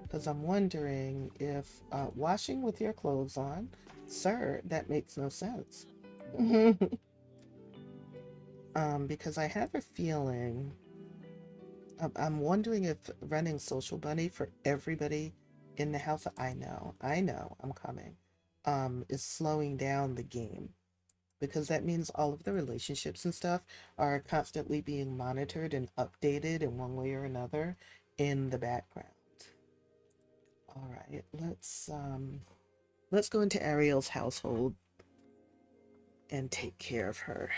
Because I'm wondering if washing with your clothes on, sir, that makes no sense. Because I have a feeling, I'm wondering if running Social Bunny for everybody in the house, I know, I'm coming, is slowing down the game. Because that means all of the relationships and stuff are constantly being monitored and updated in one way or another in the background. All right, let's go into Ariel's household and take care of her.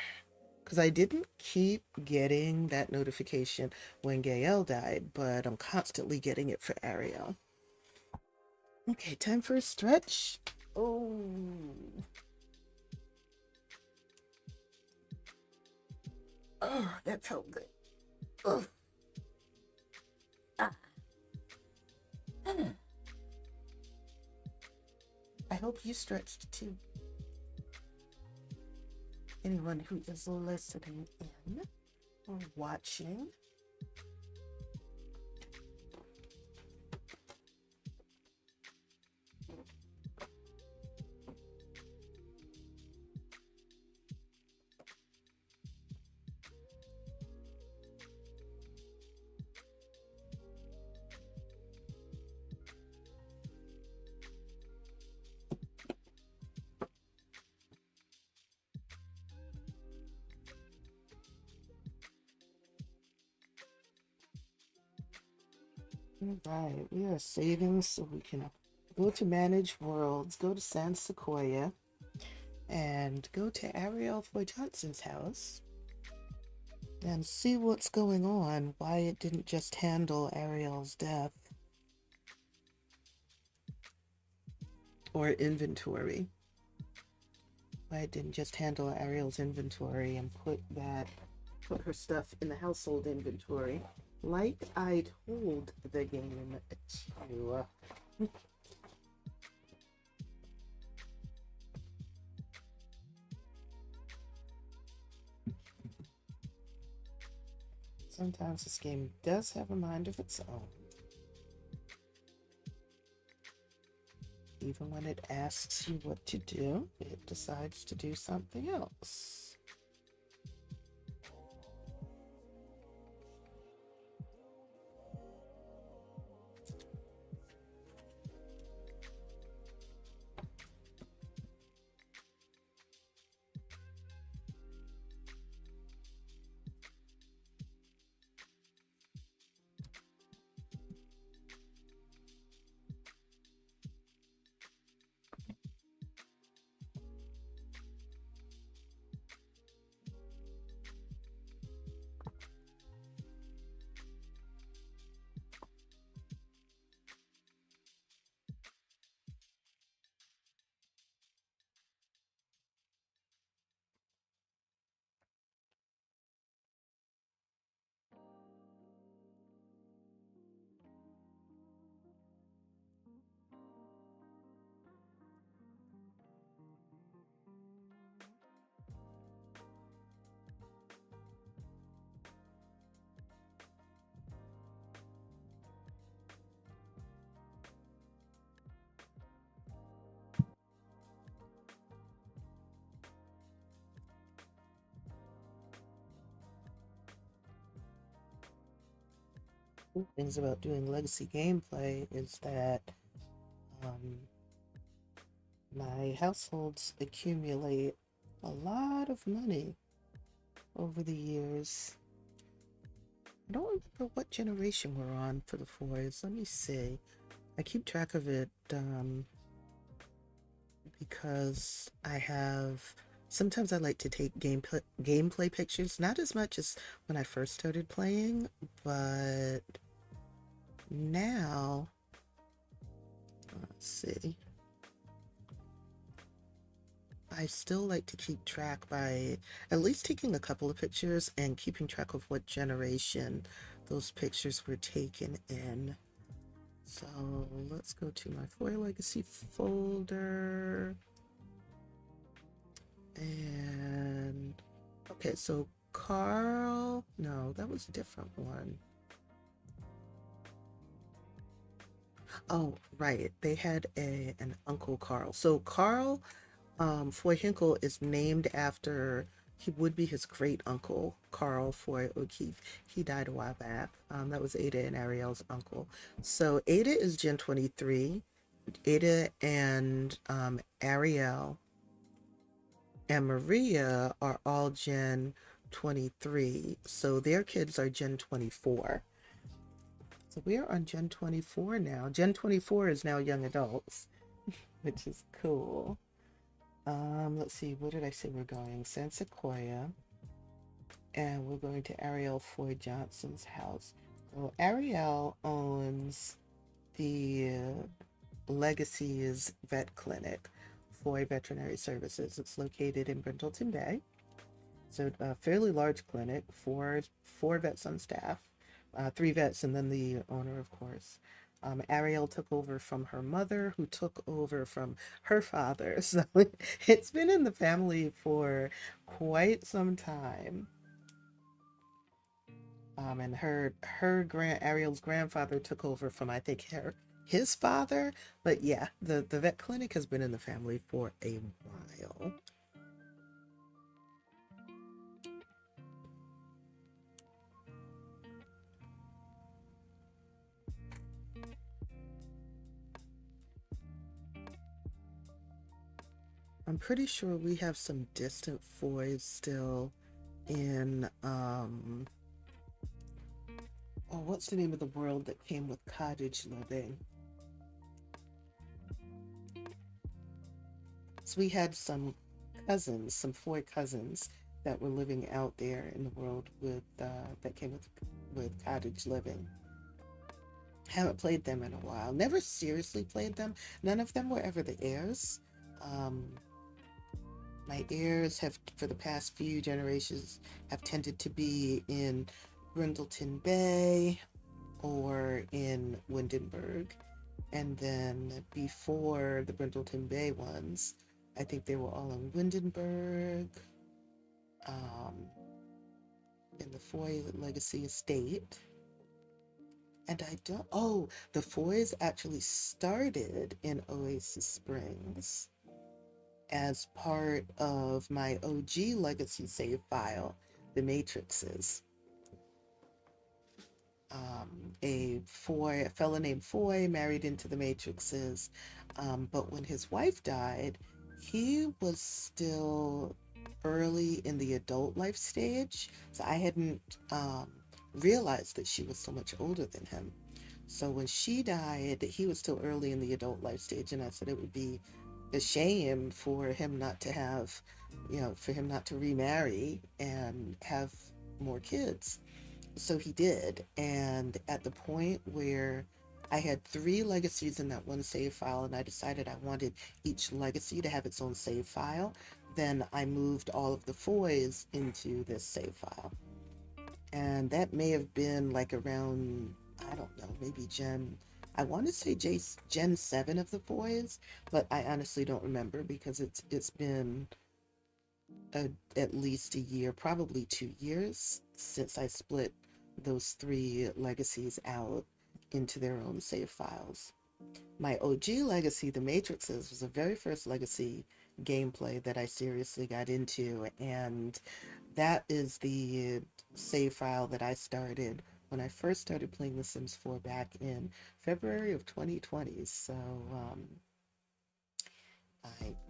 Because I didn't keep getting that notification when Gael died, but I'm constantly getting it for Ariel. Okay, time for a stretch. Oh. Oh, that felt good. Oh. Ah. I hope you stretched too. Anyone who is listening in or watching. All right, we are saving so we can go to Manage Worlds, go to San Sequoia, and go to Ariel Foy Johnson's house and see what's going on, why it didn't just handle Ariel's death or inventory. Why it didn't just handle Ariel's inventory and put her stuff in the household inventory, like I told the game to. Sometimes this game does have a mind of its own. Even when it asks you what to do, it decides to do something else. Things about doing legacy gameplay is that um, my households accumulate a lot of money over the years. I don't remember what generation we're on for the Foys. Let me see. I keep track of it because I have. Sometimes I like to take gameplay pictures, not as much as when I first started playing, but now, let's see. I still like to keep track by at least taking a couple of pictures and keeping track of what generation those pictures were taken in. So let's go to my Foy Legacy folder. And okay, so Carl, no, that was a different one. Oh, right. They had an Uncle Carl. So Carl Foy Hinkle is named after, he would be his great uncle, Carl Foy O'Keefe. He died a while back. That was Ada and Ariel's uncle. So Ada is Gen 23. Ada and Ariel and Maria are all Gen 23. So their kids are Gen 24. So we are on Gen 24 now. Gen 24 is now young adults, which is cool. Let's see, where did I say we're going? San Sequoia. And we're going to Ariel Foy Johnson's house. So Ariel owns the Legacy's vet clinic, Foy Veterinary Services. It's located in Brindleton Bay. So a fairly large clinic, four vets on staff, 3 vets, and then the owner, of course. Ariel took over from her mother, who took over from her father. So it's been in the family for quite some time. And Ariel's grandfather took over from, I think, his father. But yeah, the vet clinic has been in the family for a while. I'm pretty sure we have some distant Foys still in oh, what's the name of the world that came with cottage living? So we had some cousins, some Foy cousins that were living out there in the world with that came with cottage living. Haven't played them in a while. Never seriously played them. None of them were ever the heirs. Um, my heirs have, for the past few generations, have tended to be in Brindleton Bay or in Windenburg. And then before the Brindleton Bay ones, I think they were all in Windenburg, um, in the Foy Legacy estate. And I don't, oh, the Foys actually started in Oasis Springs as part of my OG Legacy save file, The Matrixes. A fella named Foy married into the Matrixes, but when his wife died, he was still early in the adult life stage, so I hadn't realized that she was so much older than him. So when she died, he was still early in the adult life stage, and I said it would be a shame for him not to have, for him not to remarry and have more kids. So he did. And at the point where I had three legacies in that one save file, and I decided I wanted each legacy to have its own save file, then I moved all of the Foys into this save file. And that may have been like around, I don't know, maybe I want to say Gen 7 of the Foys, but I honestly don't remember because it's been at least a year, probably 2 years, since I split those three legacies out into their own save files. My OG legacy, The Matrixes, was the very first legacy gameplay that I seriously got into, and that is the save file that I started when I first started playing The Sims 4 back in February of 2020. So,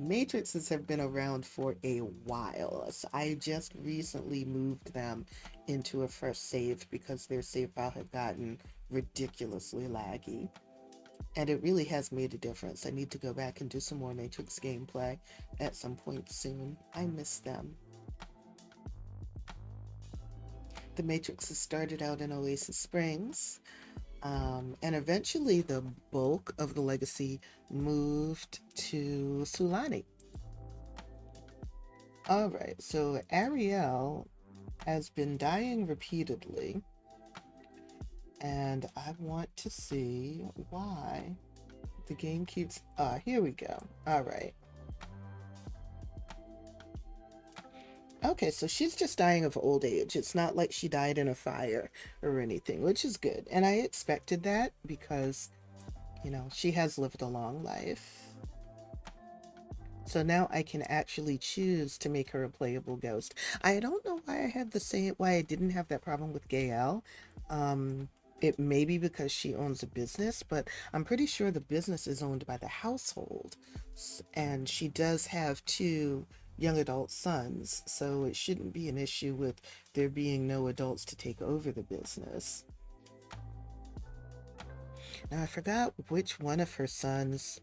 Matrixes have been around for a while. So I just recently moved them into a fresh save because their save file had gotten ridiculously laggy. And it really has made a difference. I need to go back and do some more Matrix gameplay at some point soon. I miss them. The Matrixes started out in Oasis Springs. And eventually the bulk of the legacy moved to Sulani. All right, so Ariel has been dying repeatedly, and I want to see why the game keeps... here we go. All right. Okay, so she's just dying of old age. It's not like she died in a fire or anything, which is good. And I expected that because, she has lived a long life. So now I can actually choose to make her a playable ghost. I don't know why I didn't have that problem with Gael. It may be because she owns a business, but I'm pretty sure the business is owned by the household. And she does have two young adult sons, so it shouldn't be an issue with there being no adults to take over the business. Now, I forgot which one of her sons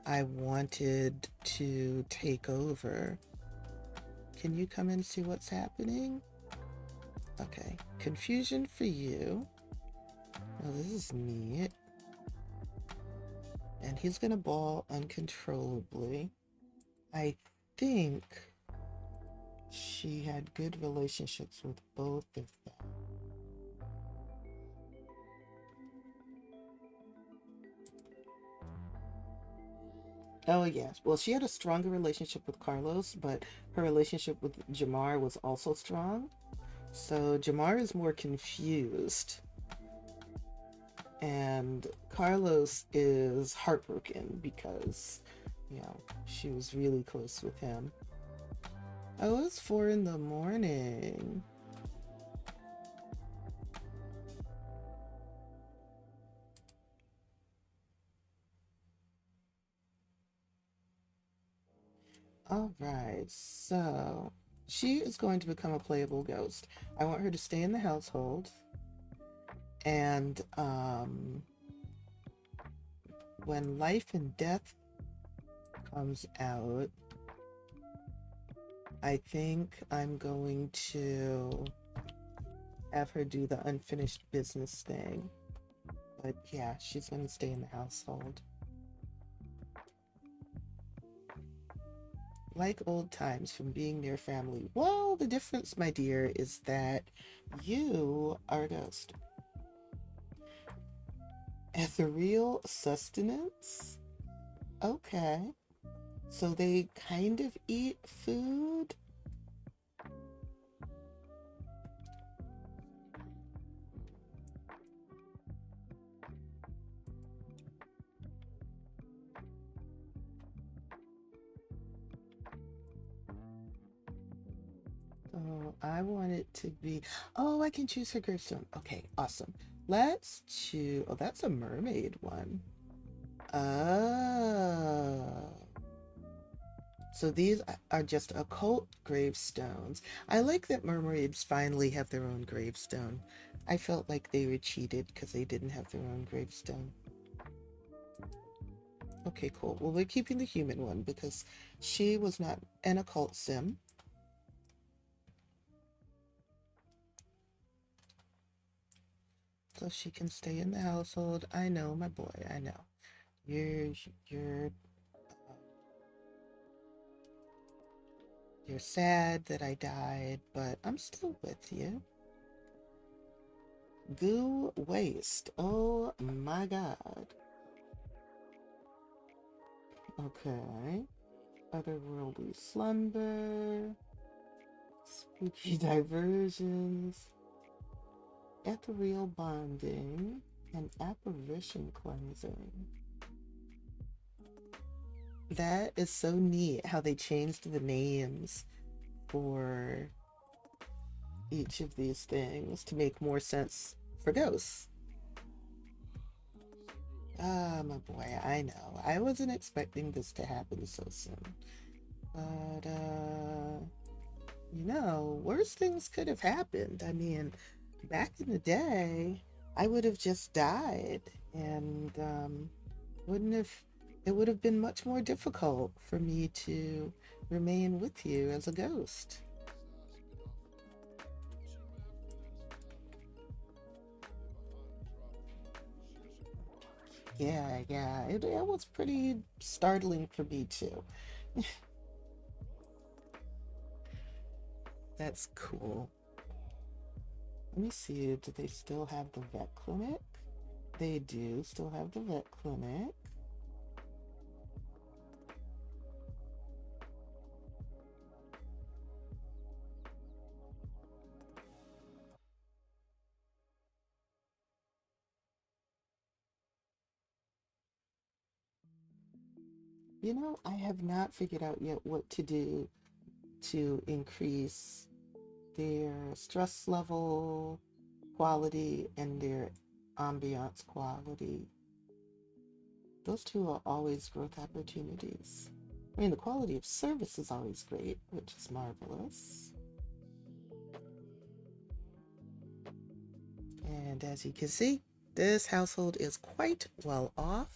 I wanted to take over. Can you come and see what's happening? Okay, confusion for you. Oh, this is neat. And he's gonna bawl uncontrollably. I think she had good relationships with both of them. Oh, yes. Well, she had a stronger relationship with Carlos, but her relationship with Jamar was also strong. So Jamar is more confused, and Carlos is heartbroken because, you know, she was really close with him. Oh, it's 4 in the morning. All right, so she is going to become a playable ghost. I want her to stay in the household, and when life and death comes out, I think I'm going to have her do the unfinished business thing. But yeah, she's going to stay in the household. Like old times from being near family. Well, the difference, my dear, is that you are a ghost. Ethereal sustenance? Okay. So they kind of eat food? So I want it to be. Oh, I can choose her gravestone. Okay, awesome. Let's choose. Oh, that's a mermaid one. Oh. So these are just occult gravestones. I like that mermaids finally have their own gravestone. I felt like they were cheated because they didn't have their own gravestone. Okay, cool. Well, we're keeping the human one because she was not an occult sim. So she can stay in the household. I know, my boy, I know. You're you're you're sad that I died, but I'm still with you. Goo waste. Oh my god. Okay. Otherworldly slumber. Spooky diversions. Ethereal bonding. And apparition cleansing. That is so neat how they changed the names for each of these things to make more sense for ghosts. Ah, my boy, I know. I wasn't expecting this to happen so soon. But, worse things could have happened. I mean, back in the day, I would have just died and, wouldn't have, it would have been much more difficult for me to remain with you as a ghost. Yeah, it was pretty startling for me too. That's cool. Let me see, do they still have the vet clinic? They do still have the vet clinic. I have not figured out yet what to do to increase their stress level quality and their ambiance quality. Those two are always growth opportunities. I mean, the quality of service is always great, which is marvelous. And as you can see, this household is quite well off.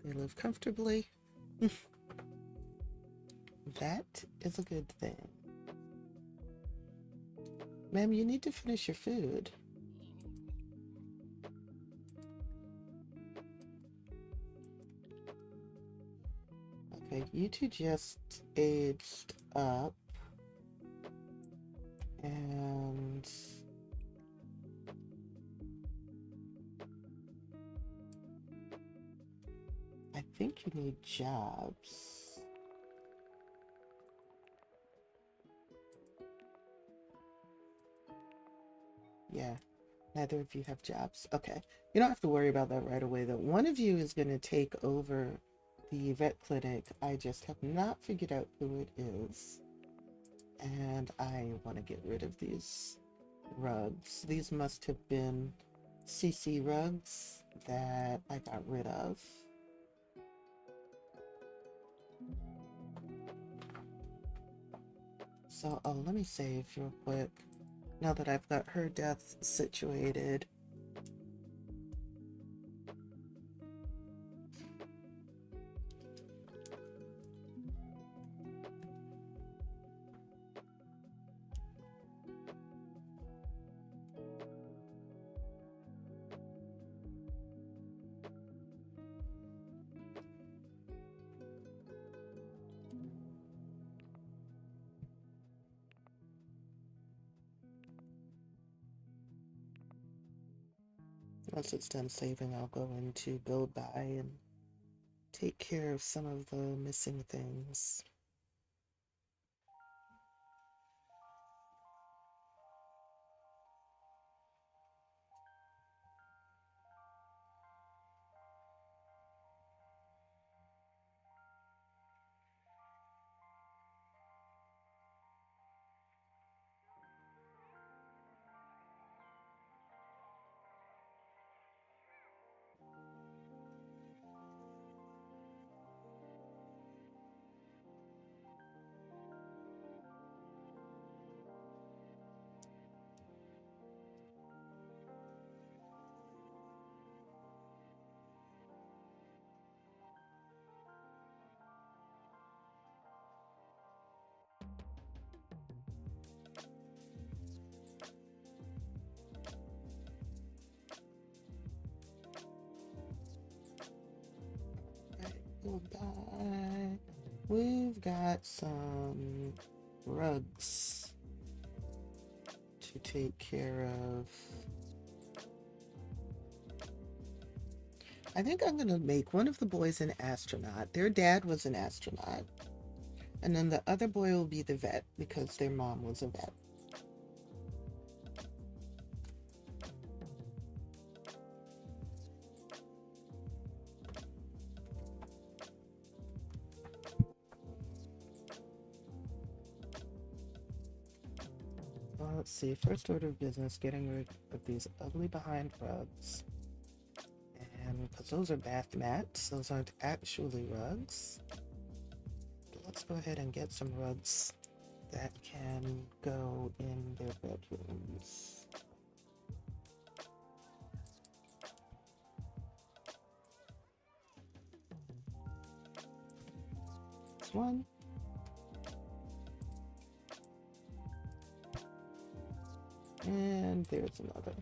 They live comfortably. That is a good thing. Ma'am, you need to finish your food. Okay, you two just aged up. And I think you need jobs. Yeah, neither of you have jobs. Okay. You don't have to worry about that right away, though. One of you is going to take over the vet clinic. I just have not figured out who it is. And I want to get rid of these rugs. These must have been CC rugs that I got rid of. So, oh, let me save real quick. Now that I've got her death situated. Once it's done saving, I'll go into build by and take care of some of the missing things. Goodbye. We've got some rugs to take care of. I think I'm going to make one of the boys an astronaut. Their dad was an astronaut. And then the other boy will be the vet because their mom was a vet. Well, let's see. First order of business, getting rid of these ugly behind rugs. And because those are bath mats, those aren't actually rugs. But let's go ahead and get some rugs that can go in their bedrooms. This one. And there's another.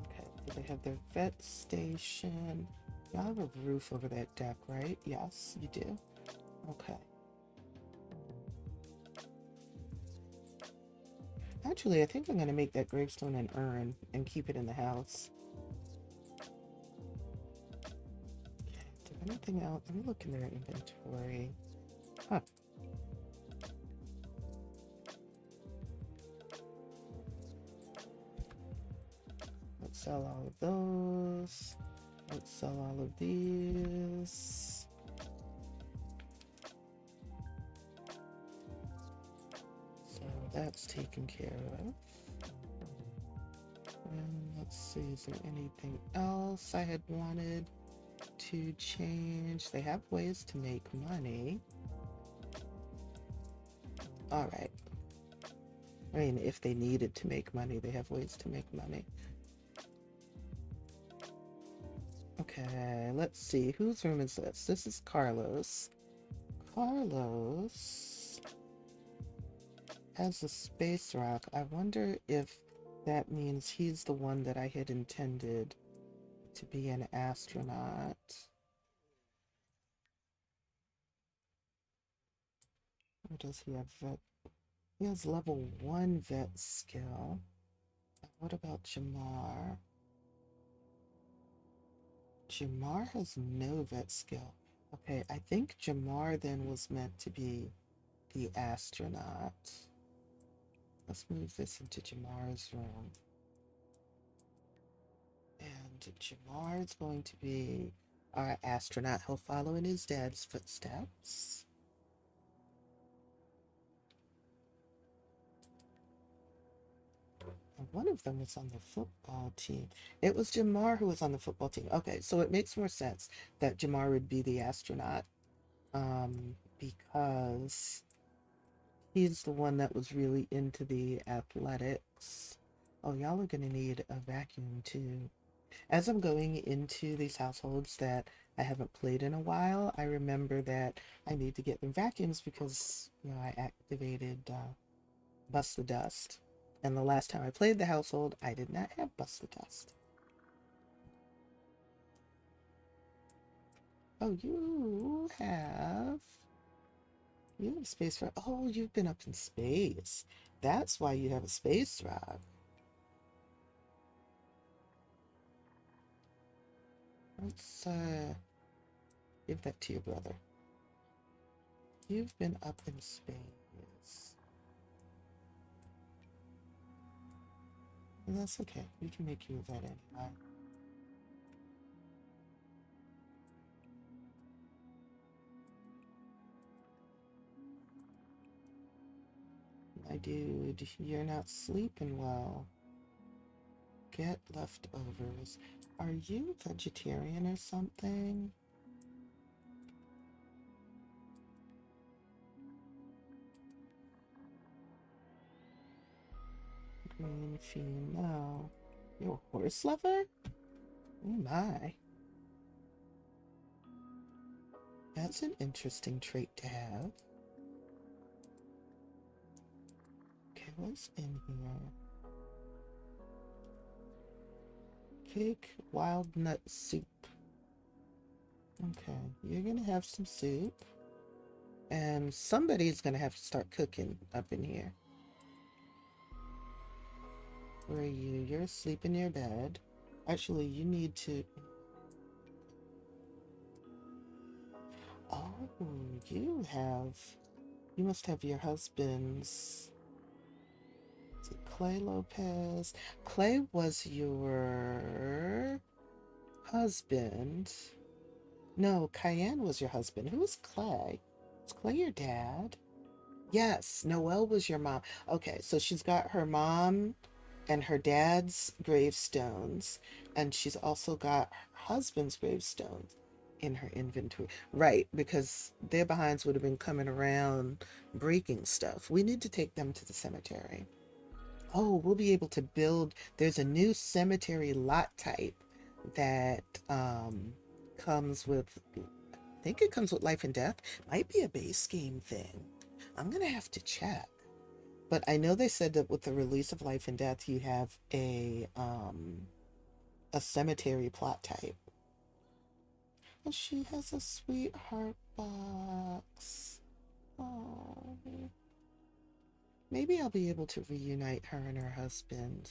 Okay, so they have their vet station. Y'all have a roof over that deck, right? Yes, you do. Okay. Actually, I think I'm going to make that gravestone an urn and keep it in the house. Okay, is there anything else? Let me look in their inventory. Huh. Let's sell all of those. Let's sell all of these. So that's taken care of. And let's see, is there anything else I had wanted to change? They have ways to make money. All right. I mean, if they needed to make money, they have ways to make money. Okay, let's see. Whose room is this? This is Carlos. Carlos has a space rock. I wonder if that means he's the one that I had intended to be an astronaut. Or does he have vet? He has level 1 vet skill. What about Jamar? Jamar has no vet skill. Okay, I think Jamar then was meant to be the astronaut. Let's move this into Jamar's room. And Jamar's going to be our astronaut. He'll follow in his dad's footsteps. And one of them was on the football team. It was Jamar who was on the football team. Okay, so it makes more sense that Jamar would be the astronaut, because he's the one that was really into the athletics. Oh, y'all are gonna need a vacuum too. As I'm going into these households that I haven't played in a while, I remember that I need to get them vacuums because, I activated Bust the Dust. And the last time I played the household, I did not have Bust the Dust. Oh, you have space for, oh, you've been up in space. That's why you have a space rock. Let's give that to your brother. You've been up in space. And that's okay. We can make you a vet anyway. My dude, you're not sleeping well. Get leftovers. Are you vegetarian or something? Green fiend, no. You're a horse lover? Oh my. That's an interesting trait to have. Okay, what's in here? Cake, wild nut soup. Okay, you're gonna have some soup. And somebody's gonna have to start cooking up in here. Where are you? You're asleep in your bed. Actually, you need to... Oh, you must have your husband's... Is it Clay Lopez? Clay was your husband. No, Cayenne was your husband. Who was Clay? Is Clay your dad? Yes, Noelle was your mom. Okay, so she's got her mom and her dad's gravestones, and she's also got her husband's gravestones in her inventory. Right, because their behinds would have been coming around breaking stuff. We need to take them to the cemetery. Oh, we'll be able to build. There's a new cemetery lot type that comes with, I think it comes with life and death. Might be a base game thing. I'm gonna have to check. But I know they said that with the release of Life and Death, you have a cemetery plot type. And she has a sweetheart box. Oh, maybe I'll be able to reunite her and her husband.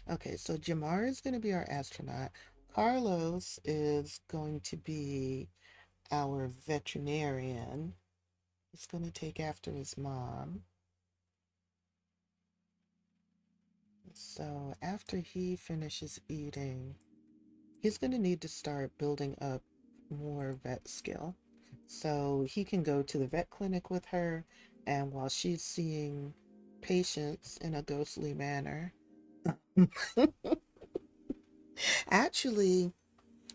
Okay, so Jamar is going to be our astronaut. Carlos is going to be our veterinarian. He's going to take after his mom. So after he finishes eating, he's going to need to start building up more vet skill. So he can go to the vet clinic with her, and while she's seeing patients in a ghostly manner, actually,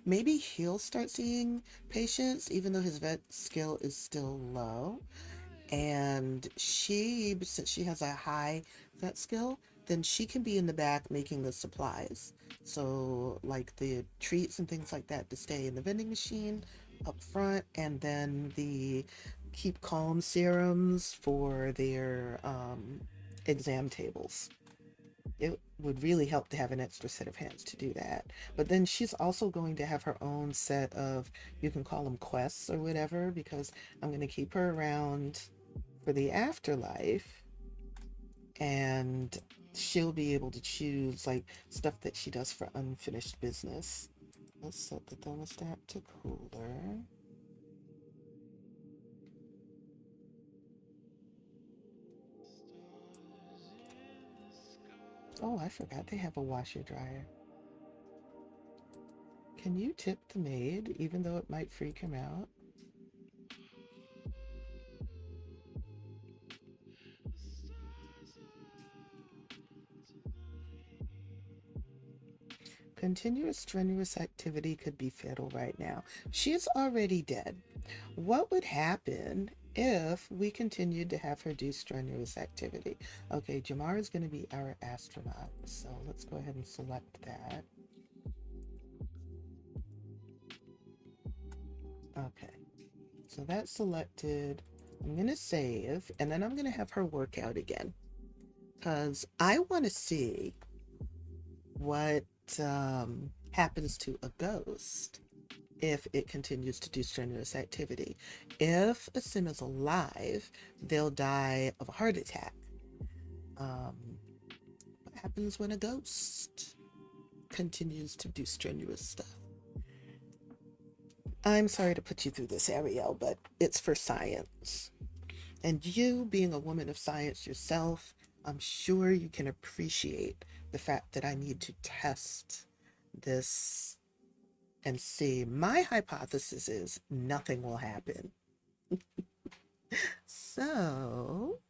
maybe he'll start seeing patients even though his vet skill is still low. And since she has a high vet skill, then she can be in the back making the supplies. So, like the treats and things like that to stay in the vending machine up front, and then the keep calm serums for their exam tables. It would really help to have an extra set of hands to do that. But then she's also going to have her own set of, you can call them quests or whatever, because I'm going to keep her around for the afterlife. and she'll be able to choose like stuff that she does for unfinished business. Let's set the thermostat to cooler. Oh, I forgot they have a washer dryer. Can you tip the maid, even though it might freak him out? Continuous strenuous activity could be fatal right now. She is already dead. What would happen if we continued to have her do strenuous activity? Okay, Jamar is going to be our astronaut, so let's go ahead and select that. Okay, so that's selected. I'm going to save, and then I'm going to have her work out again, because I want to see what happens to a ghost if it continues to do strenuous activity. If a sim is alive, they'll die of a heart attack. What happens when a ghost continues to do strenuous stuff? I'm sorry to put you through this, Ariel, but it's for science. And you, being a woman of science yourself, I'm sure you can appreciate the fact that I need to test this and see. My hypothesis is nothing will happen. So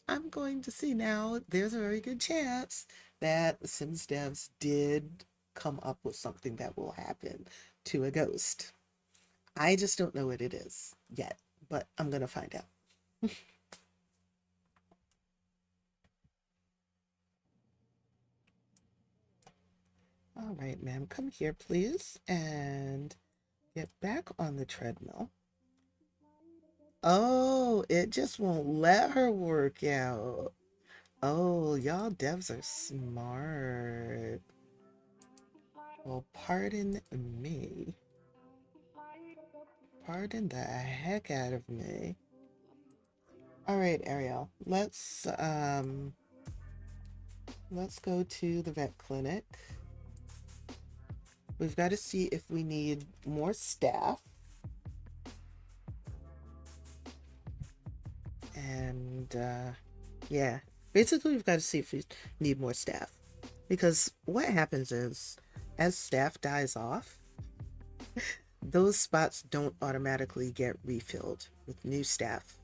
I'm going to see now. There's a very good chance that the Sims devs did come up with something that will happen to a ghost. I just don't know what it is yet, but I'm going to find out. All right, ma'am, come here, please, and get back on the treadmill. Oh, it just won't let her work out. Oh, y'all devs are smart. Well, pardon me. Pardon the heck out of me. All right, Ariel. Let's go to the vet clinic. We've got to see if we need more staff. And yeah, basically we've got to see if we need more staff. Because what happens is, as staff dies off, those spots don't automatically get refilled with new staff.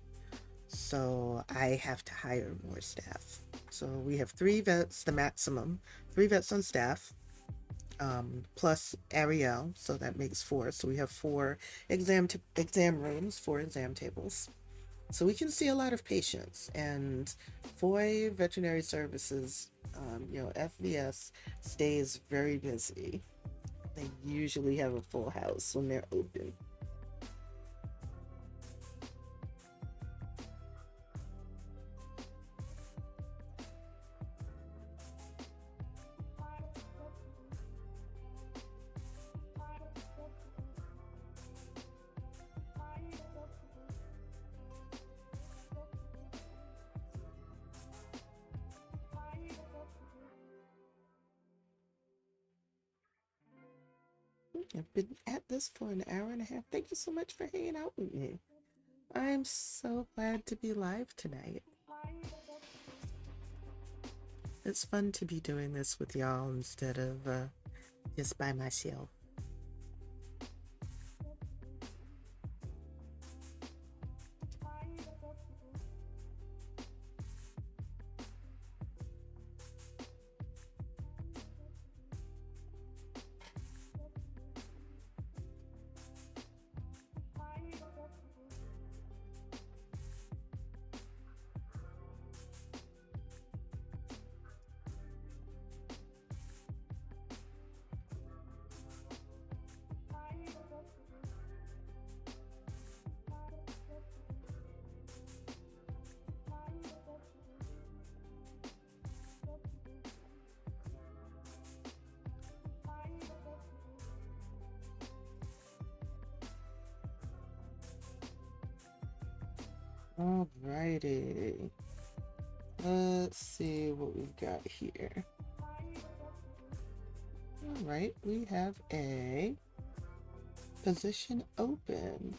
So I have to hire more staff. So we have 3 vets, the maximum, 3 vets on staff, plus Ariel, so that makes 4. So we have 4 exam rooms, 4 exam tables. So we can see a lot of patients. And Foy Veterinary Services, FVS, stays very busy. They usually have a full house when they're open. I've been at this for an hour and a half. Thank you so much for hanging out with me. I'm so glad to be live tonight. It's fun to be doing this with y'all instead of just by myself. Alrighty. Let's see what we've got here. All right, we have a position open.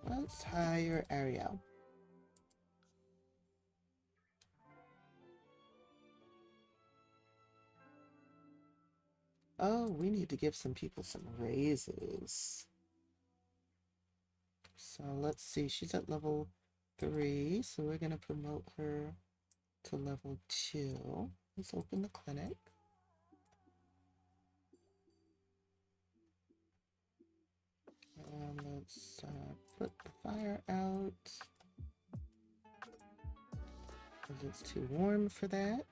Let's hire Ariel. Oh, we need to give some people some raises. So let's see, she's at level 3, so we're going to promote her to level 2. Let's open the clinic. Let's put the fire out, because it's too warm for that.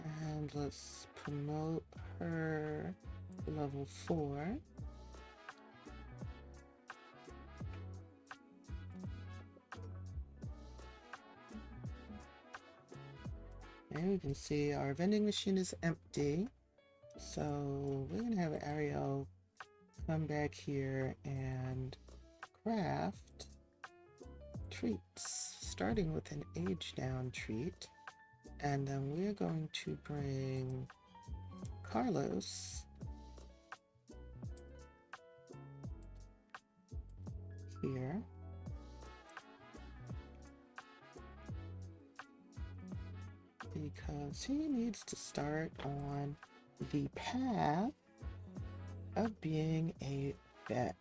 And let's promote her to level 4. And we can see our vending machine is empty. So we're going to have Ariel come back here and craft treats, starting with an age down treat. And then we're going to bring Carlos here. Because he needs to start on the path of being a vet.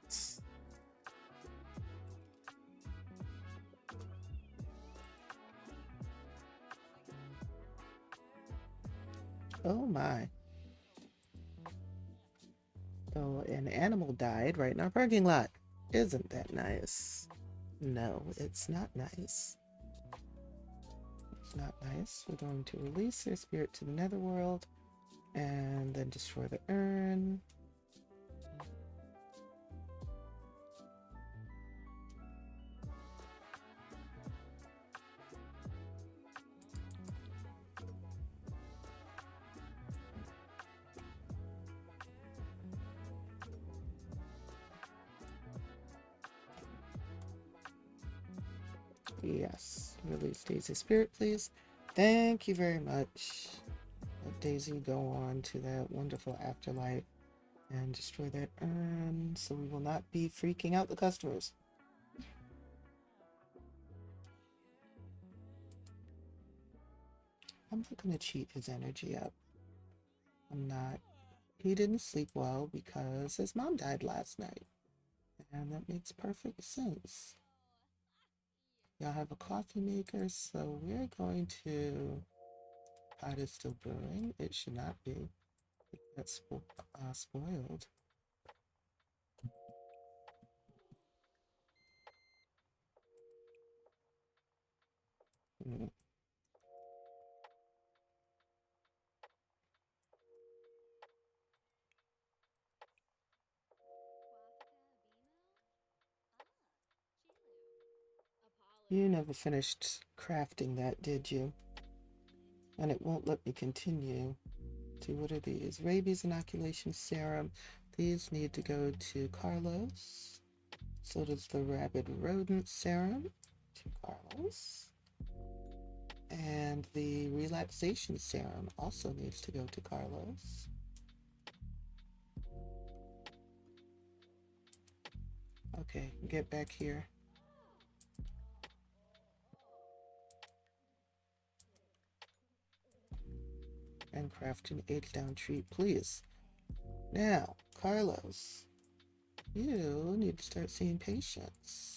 Oh my. So an animal died right in our parking lot. Isn't that nice? No, it's not nice. It's not nice. We're going to release their spirit to the netherworld and then destroy the urn. Yes, release Daisy's spirit, please. Thank you very much. Let Daisy go on to that wonderful afterlife and destroy that urn so we will not be freaking out the customers. I'm not going to cheat his energy up. I'm not. He didn't sleep well because his mom died last night. And that makes perfect sense. Y'all have a coffee maker, so we're going to... Pot is still brewing. It should not be. That's spoiled. Mm. You never finished crafting that, did you? And it won't let me continue. See, what are these? Rabies inoculation serum. These need to go to Carlos. So does the rabid rodent serum to Carlos. And the relaxation serum also needs to go to Carlos. Okay, get back here. And craft an age down treat, please. Now, Carlos, you need to start seeing patients.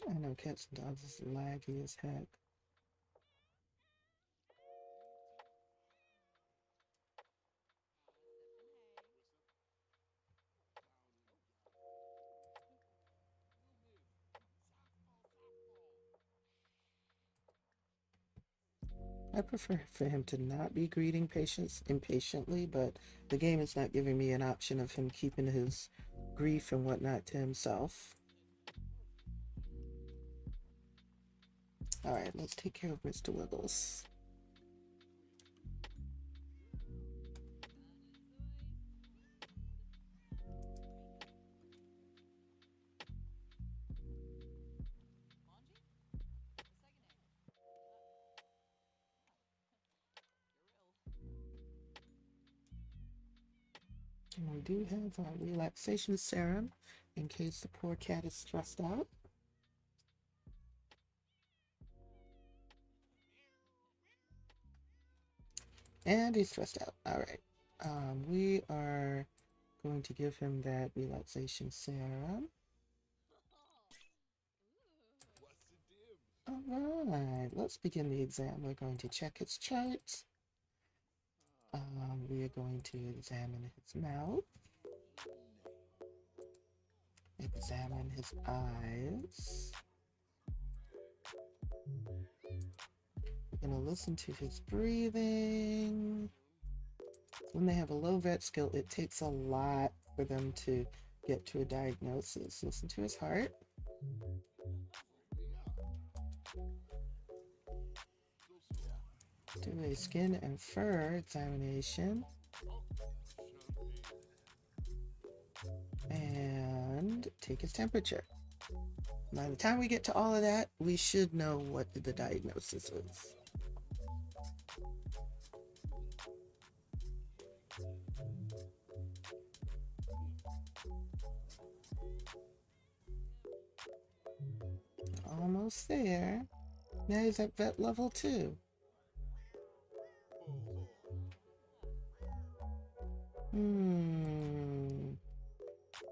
I know cats and dogs is laggy as heck. I prefer for him to not be greeting patients impatiently, but the game is not giving me an option of him keeping his grief and whatnot to himself. All right, let's take care of Mr. Wiggles. And we do have our relaxation serum in case the poor cat is stressed out. And he's stressed out. All right. We are going to give him that relaxation serum. All right, let's begin the exam. We're going to check his charts. We are going to examine his mouth, examine his eyes. We're going to listen to his breathing. When they have a low vet skill, it takes a lot for them to get to a diagnosis. Listen to his heart. Do a skin and fur examination. And take his temperature. By the time we get to all of that, we should know what the diagnosis is. Almost there. Now he's at vet level 2.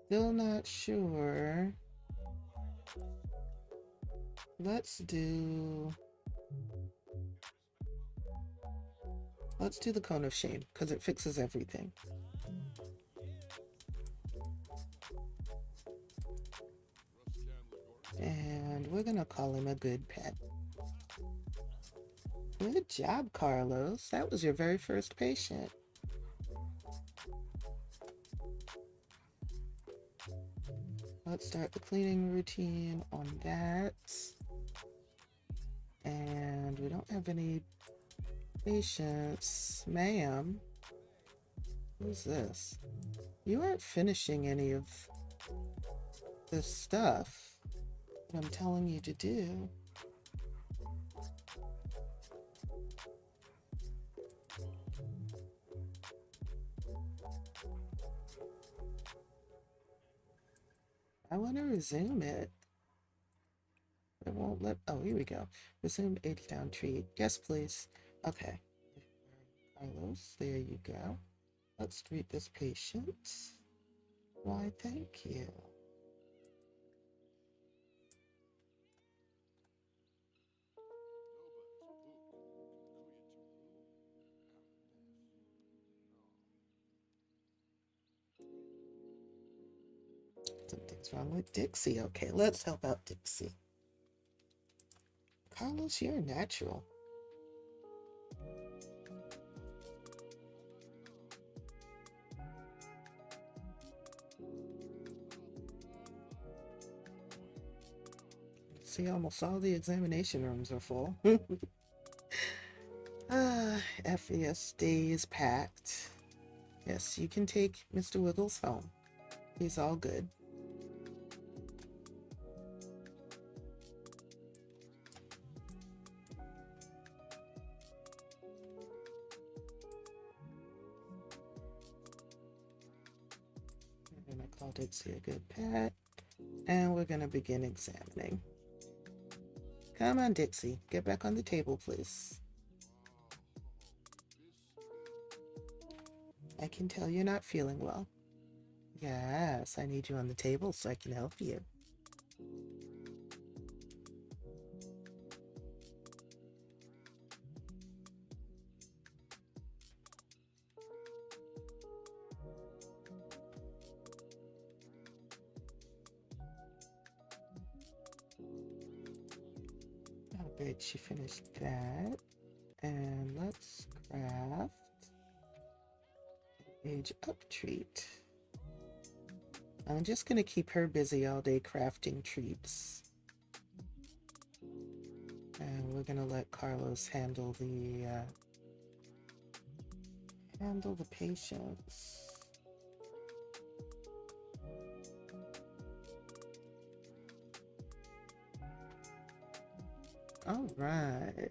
Still not sure. Let's do the cone of shame because it fixes everything. And we're gonna call him a good pet. Good job, Carlos. That was your very first patient. Let's start the cleaning routine on that. And we don't have any patients. Ma'am, who's this? You aren't finishing any of this stuff that I'm telling you to do. I want to resume it. It won't let. Oh, here we go. Resume age down treat. Yes, please. Okay. Carlos, there you go. Let's treat this patient. Why, thank you. Something's wrong with Dixie. Okay, let's help out Dixie. Carlos, you're natural. See, almost all the examination rooms are full. FES days packed. Yes, you can take Mr. Wiggles home. He's all good. I'm gonna call Dixie a good pet. And we're gonna begin examining. Come on, Dixie. Get back on the table, please. I can tell you're not feeling well. Yes, I need you on the table so I can help you. Oh, great, she finished that. And let's craft age up treat. I'm just going to keep her busy all day crafting treats. And we're going to let Carlos handle the patients. All right.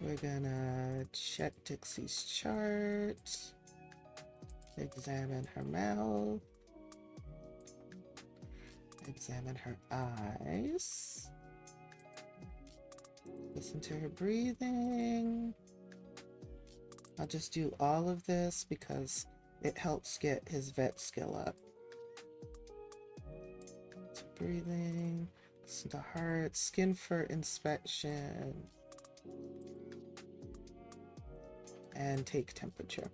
We're gonna check Dixie's chart, examine her mouth, examine her eyes, listen to her breathing. I'll just do all of this because it helps get his vet skill up. So breathing, listen to heart, skin fur inspection, and take temperature.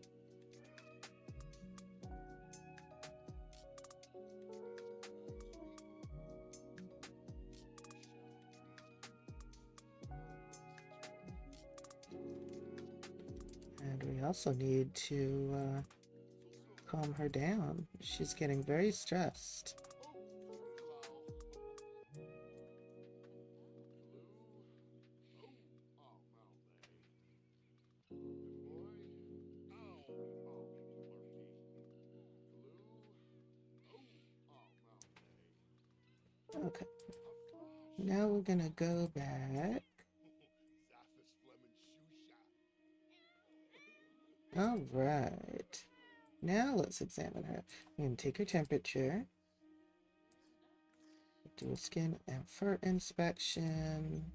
And we also need to calm her down. She's getting very stressed. Okay, now we're gonna go back. All right, now let's examine her. I'm gonna take her temperature, do a skin and fur inspection,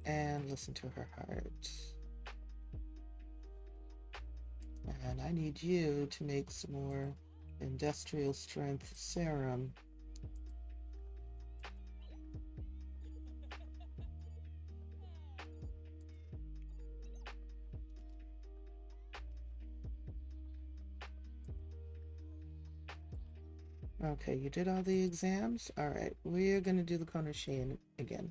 and listen to her heart. And I need you to make some more industrial strength serum. Okay, you did all the exams? All right, we're going to do the Konoshine again.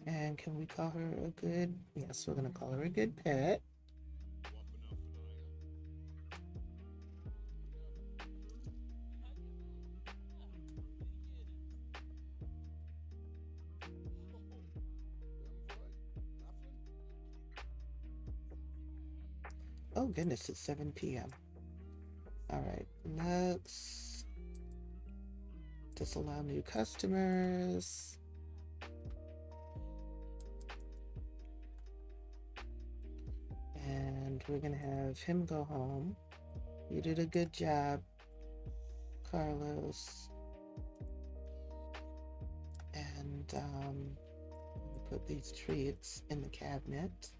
And can we call her a good... Yes, we're going to call her a good pet. Oh goodness, it's 7 p.m. All right, let's disallow new customers. And we're gonna have him go home. You did a good job, Carlos. And put these treats in the cabinet.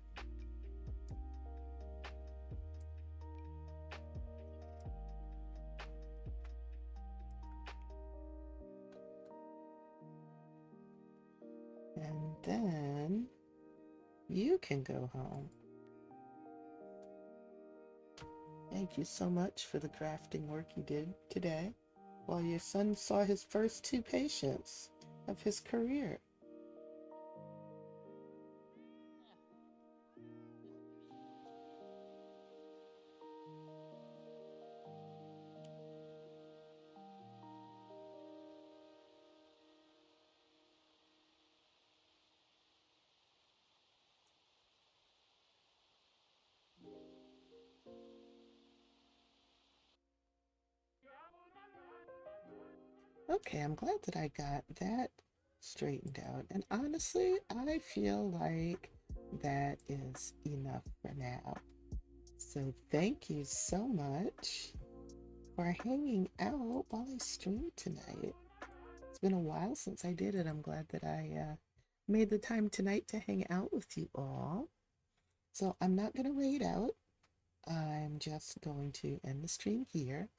And then you can go home. Thank you so much for the crafting work you did today while your son saw his first 2 patients of his career. Okay, I'm glad that I got that straightened out. And honestly, I feel like that is enough for now. So thank you so much for hanging out while I streamed tonight. It's been a while since I did it. I'm glad that I made the time tonight to hang out with you all. So I'm not going to raid out. I'm just going to end the stream here.